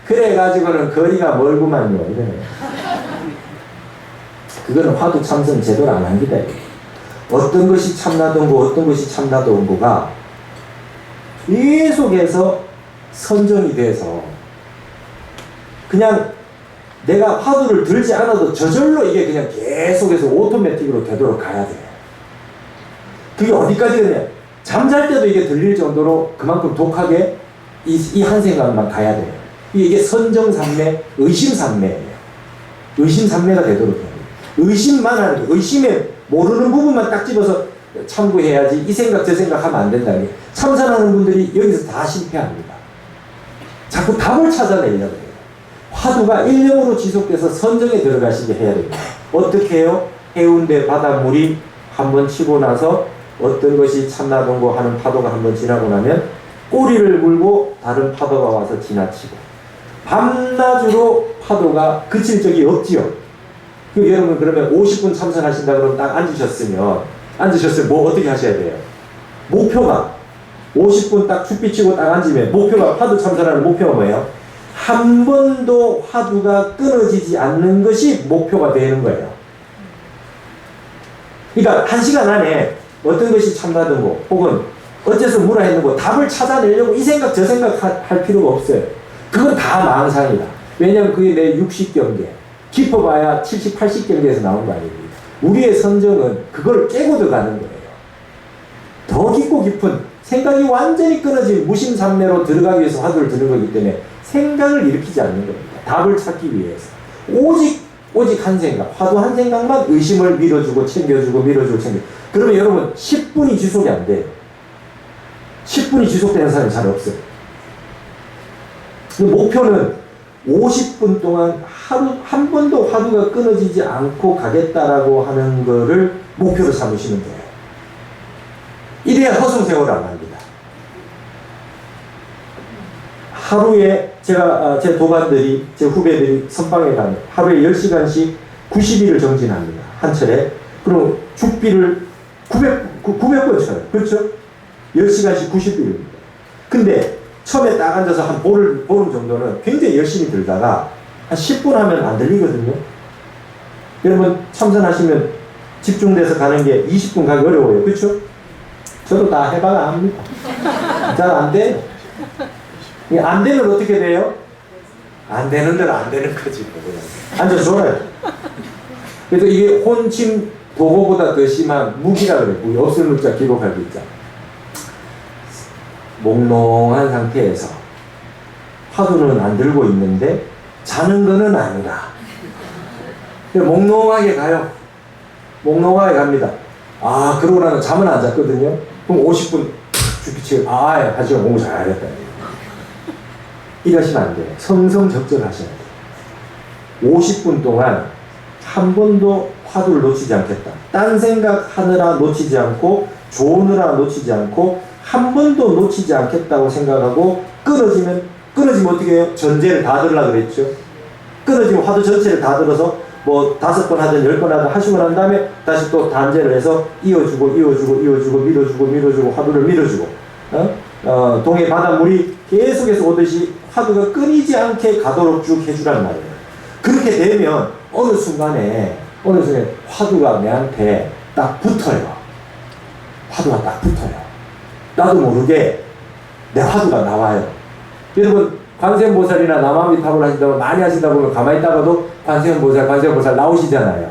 그래가지고는 거리가 멀구만요. 이러네요. 그거는 화두 참선 제대로 안 한 기다. 어떤 것이 참나든고 어떤 것이 참나든고가 계속해서 선정이 돼서 그냥 내가 화두를 들지 않아도 저절로 이게 그냥 계속해서 오토매틱으로 되도록 가야 돼요. 그게 어디까지 그냥 잠잘 때도 이게 들릴 정도로 그만큼 독하게 이 한 생각만 가야 돼요. 이게 선정산매, 의심산매예요. 의심산매가 되도록 해야 돼요. 의심만 하는 거예요. 의심에 모르는 부분만 딱 집어서 참고해야지 이 생각 저 생각 하면 안 된다는 게 참선하는 분들이 여기서 다 실패합니다. 자꾸 답을 찾아내려고 해요. 화두가 일념으로 지속돼서 선정에 들어가시게 해야 됩니다. 어떻게 해요? 해운대 바닷물이 한번 치고 나서 어떤 것이 참나동고 하는 파도가 한번 지나고 나면 꼬리를 물고 다른 파도가 와서 지나치고 밤낮으로 파도가 그칠 적이 없지요. 여러분 그러면 50분 참선하신다 그러면 딱 앉으셨으면 뭐 어떻게 하셔야 돼요? 목표가 50분 딱 죽비치고 딱 앉으면 목표가 화두 참선하는 목표가 뭐예요? 한 번도 화두가 끊어지지 않는 것이 목표가 되는 거예요. 그러니까 1시간 안에 어떤 것이 참나든고 혹은 어째서 뭐라 했는고 답을 찾아내려고 이 생각 저 생각 할 필요가 없어요. 그건 다 망상이다. 왜냐하면 그게 내 60경계 깊어봐야 70, 80경계에서 나온 거 아닙니까? 우리의 선정은 그걸 깨고 들어가는 거예요. 더 깊고 깊은 생각이 완전히 끊어진 무심삼매로 들어가기 위해서 화두를 드는 거기 때문에 생각을 일으키지 않는 겁니다. 답을 찾기 위해서 오직 한 생각, 화두 한 생각만 의심을 밀어주고 챙겨주고 밀어주고 챙겨. 그러면 여러분 10분이 지속이 안 돼요. 10분이 지속되는 사람이 잘 없어요. 목표는 50분 동안 하루 한 번도 화두가 끊어지지 않고 가겠다라고 하는 거를 목표로 삼으시면 돼요. 이래야 허송세월을 안 합니다. 하루에 제 도반들이, 제 후배들이 선방에 가면 하루에 10시간씩 90일을 정진합니다. 한 철에. 그럼 죽비를 900번 쳐요. 그렇죠? 10시간씩 90일입니다. 근데 처음에 딱 앉아서 한 보름 정도는 굉장히 열심히 들다가 한 10분 하면 안 들리거든요. 여러분 참선하시면 집중돼서 가는 게 20분 가기 어려워요. 그렇죠? 저도 다 해봐야 합니다. 잘 안 돼요. 안 되면 어떻게 돼요? 안 되는 대로 안 되는 거지. 앉아서 졸아요. 그래서 이게 혼침 도고보다 더 심한 무기라 그래요. 무기. 없을 물자 기록할 글자. 몽롱한 상태에서 화두는 안 들고 있는데 자는 거는 아니라 몽롱하게 가요. 몽롱하게 갑니다. 그러고 나면 잠은 안 잤거든요. 그럼 50분 죽기치고 하지만 공부 잘하겠다. 이러시면 안 돼요. 성성적절하셔야 돼요. 50분 동안 한 번도 화두를 놓치지 않겠다. 딴 생각하느라 놓치지 않고 조느라 놓치지 않고 한 번도 놓치지 않겠다고 생각하고 끊어지면 어떻게 해요? 전제를 다 들으려고 그랬죠. 끊어지면 화두 전체를 다 들어서 뭐 5번 하든 10번 하든 하시고 난 다음에 다시 또 단제를 해서 이어주고 밀어주고 화두를 밀어주고 동해 바닷물이 계속해서 오듯이 화두가 끊이지 않게 가도록 쭉 해주란 말이에요. 그렇게 되면 어느 순간에 화두가 내한테 딱 붙어요. 화두가 딱 붙어요. 나도 모르게 내 화두가 나와요. 여러분 관세음보살이나 남아미탑을 하시다 많이 하시다 보면 가만히 있다가도 관세음보살 나오시잖아요.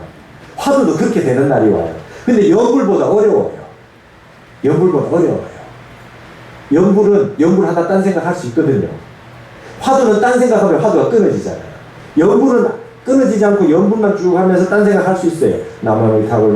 화두도 그렇게 되는 날이 와요. 근데 연불보다 어려워요. 연불은 하다 딴 생각 할 수 있거든요. 화두는 딴 생각하면 화두가 끊어지잖아요. 연불은 끊어지지 않고 연불만 쭉 하면서 딴 생각 할 수 있어요. 남아미탑을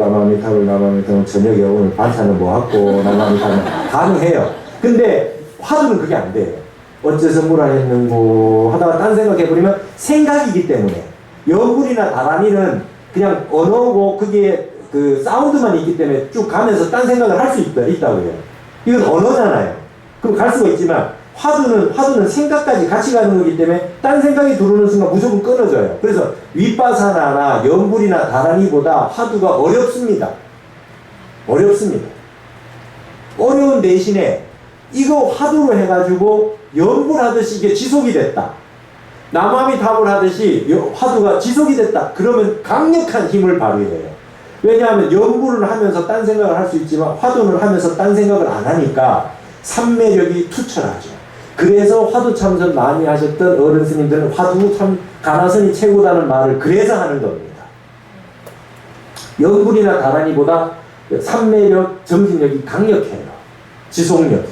저녁에 오늘 반찬은 뭐 하고 남아미탑은 가능해요. 근데 화두는 그게 안 돼요. 어째서 뭐라 했는고 하다가 딴 생각해버리면 생각이기 때문에 연불이나 다란이는 그냥 언어고 그게 그 사운드만 있기 때문에 쭉 가면서 딴 생각을 할 수 있다고 해요. 이건 언어잖아요. 그럼 갈 수가 있지만 화두는 생각까지 같이 가는 거기 때문에 딴 생각이 들어오는 순간 무조건 끊어져요. 그래서 윗바사나나 연불이나 다란이보다 화두가 어렵습니다. 어려운 대신에 이거 화두로 해가지고 연불하듯이 이게 지속이 됐다. 남아미탑을 하듯이 화두가 지속이 됐다. 그러면 강력한 힘을 발휘해요. 왜냐하면 연불을 하면서 딴 생각을 할 수 있지만 화두를 하면서 딴 생각을 안 하니까 삼매력이 투철하죠. 그래서 화두 참선 많이 하셨던 어른 스님들은 화두 참 가나선이 최고다는 말을 그래서 하는 겁니다. 영불이나 다란이보다 삼매력, 정진력이 강력해요. 지속력.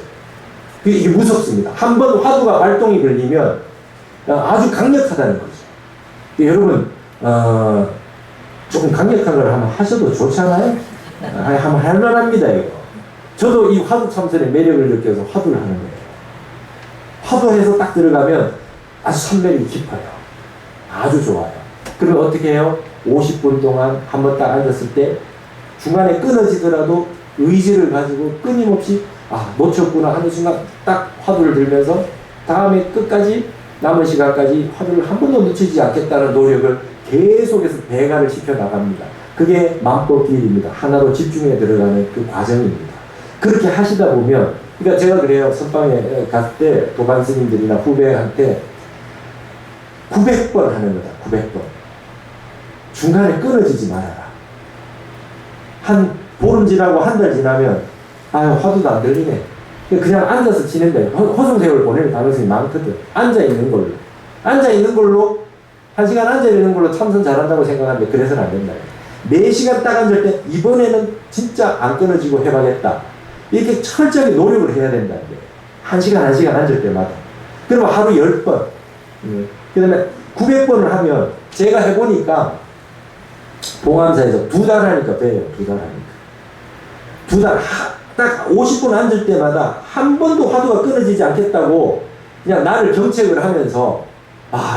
이게 무섭습니다. 한번 화두가 발동이 걸리면 아주 강력하다는 거죠. 여러분 조금 강력한 걸 한번 하셔도 좋잖아요. 한번 할만합니다 이거. 저도 이 화두 참선의 매력을 느껴서 화두를 하는 거예요. 화두해서 딱 들어가면 아주 산매력이 깊어요. 아주 좋아요. 그러면 어떻게 해요? 50분 동안 한번 딱 앉았을 때 중간에 끊어지더라도 의지를 가지고 끊임없이 놓쳤구나 하는 순간 딱 화두를 들면서 다음에 끝까지 남은 시간까지 화두를 한 번도 놓치지 않겠다는 노력을 계속해서 배가를 시켜 나갑니다. 그게 만법길입니다. 하나로 집중해 들어가는 그 과정입니다. 그렇게 하시다 보면, 그러니까 제가 그래요. 선방에 갔을 때 도반 스님들이나 후배한테 900번 하는 거다. 900번. 중간에 끊어지지 말아라. 한 보름 지나고 한 달 지나면 화두도 안 들리네. 그냥 앉아서 지낸다. 허송세월 보낼 가능성이 많거든. 앉아있는 걸로. 앉아있는 걸로, 1시간 앉아있는 걸로 참선 잘한다고 생각하는데 그래서는 안 된다. 4시간 딱 앉을 때 이번에는 진짜 안 끊어지고 해봐야겠다. 이렇게 철저하게 노력을 해야 된다는 거예요. 1시간, 1시간 앉을 때마다. 그러면 하루 10번. 그 다음에 900번을 하면 제가 해보니까 봉암사에서 2달 하니까 돼요. 2달 하니까. 2달, 딱 50분 앉을 때마다 한 번도 화두가 끊어지지 않겠다고 그냥 나를 경책을 하면서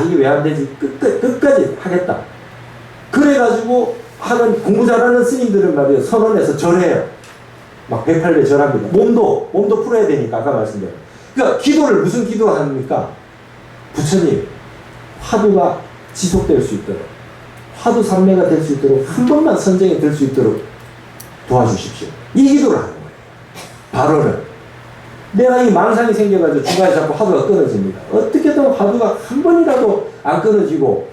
이게 왜 안 되지? 끝까지 하겠다. 그래가지고 공부 잘하는 스님들은 말이에요. 선언해서 절해요. 막 108배 절합니다. 몸도 풀어야 되니까 아까 말씀드린. 그러니까 기도를 무슨 기도를 합니까? 부처님, 화두가 지속될 수 있도록, 화두 삼매가 될 수 있도록 한 번만 선정이 될 수 있도록 도와주십시오. 이 기도를 하는 거예요. 바로는 내가 이 망상이 생겨가지고 중간에 자꾸 화두가 끊어집니다. 어떻게든 화두가 한 번이라도 안 끊어지고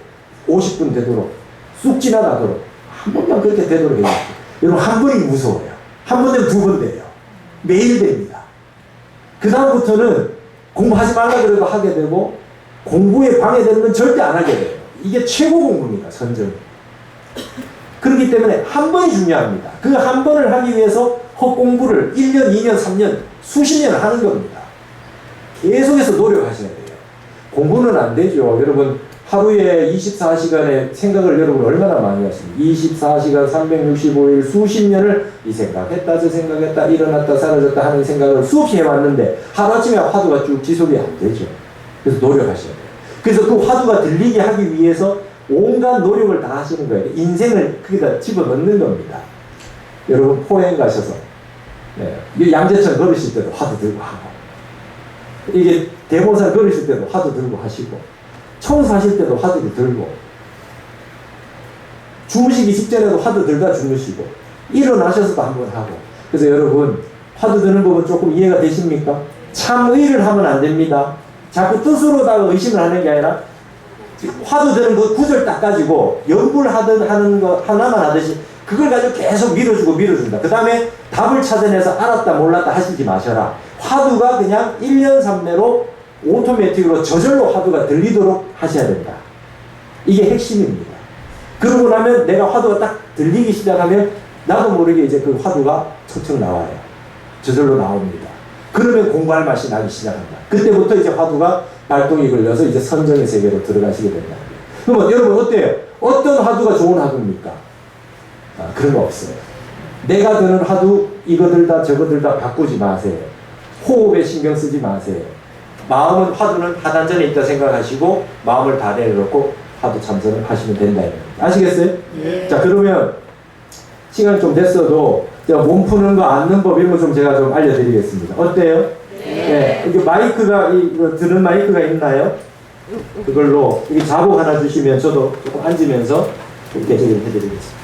50분 되도록 쑥 지나가도록 한 번만 그렇게 되도록 해주십시오. 여러분 한 번이 무서워요. 한 번 되면 2번 돼요. 매일 됩니다. 그 다음부터는 공부하지 말라 그래도 하게 되고 공부에 방해되는 건 절대 안 하게 돼요. 이게 최고 공부입니다. 선정. 그렇기 때문에 한 번이 중요합니다. 그 한 번을 하기 위해서 헛공부를 1년, 2년, 3년, 수십 년을 하는 겁니다. 계속해서 노력하셔야 돼요. 공부는 안 되죠. 여러분 하루에 24시간의 생각을 여러분 얼마나 많이 하십니까? 24시간 365일 수십 년을 이 생각했다 저 생각했다 일어났다 사라졌다 하는 생각을 수없이 해왔는데 하루아침에 화두가 쭉 지속이 안 되죠. 그래서 노력하셔야 돼요. 그래서 그 화두가 들리게 하기 위해서 온갖 노력을 다 하시는 거예요. 인생을 거기다 집어넣는 겁니다. 여러분 포행 가셔서 양재천 걸으실 때도 화두 들고 하고 이게 대모산 걸으실 때도 화두 들고 하시고 청소하실 때도 화두를 들고 주무시기 직전에도 화두 들다 주무시고 일어나셔서도 한번 하고. 그래서 여러분 화두 드는 법은 조금 이해가 되십니까? 참의를 하면 안 됩니다. 자꾸 뜻으로다가 의심을 하는 게 아니라 화두 드는 그 구절 딱 가지고 연불하든 하는 거 하나만 하듯이 그걸 가지고 계속 밀어준다. 그 다음에 답을 찾아내서 알았다 몰랐다 하시지 마셔라. 화두가 그냥 1년 3내로 오토매틱으로 저절로 화두가 들리도록 하셔야 된다. 이게 핵심입니다. 그러고 나면 내가 화두가 딱 들리기 시작하면 나도 모르게 이제 그 화두가 척척 나와요. 저절로 나옵니다. 그러면 공부할 맛이 나기 시작한다. 그때부터 이제 화두가 발동이 걸려서 이제 선정의 세계로 들어가시게 된다. 그러면 여러분 어때요? 어떤 화두가 좋은 화두입니까? 그런 거 없어요. 내가 드는 화두 이거들 다 저거들 다 바꾸지 마세요. 호흡에 신경 쓰지 마세요. 마음은 화두는 하단전에 있다 생각하시고 마음을 다 내려놓고 화두 참선을 하시면 된다. 아시겠어요? 네. 자 그러면 시간이 좀 됐어도 제가 몸 푸는 거 앉는 법 이런 거 좀 제가 좀 알려드리겠습니다. 어때요? 네. 이게 마이크가 이거 드는 마이크가 있나요? 그걸로 여기 자복 하나 주시면 저도 조금 앉으면서 이렇게 해드리겠습니다.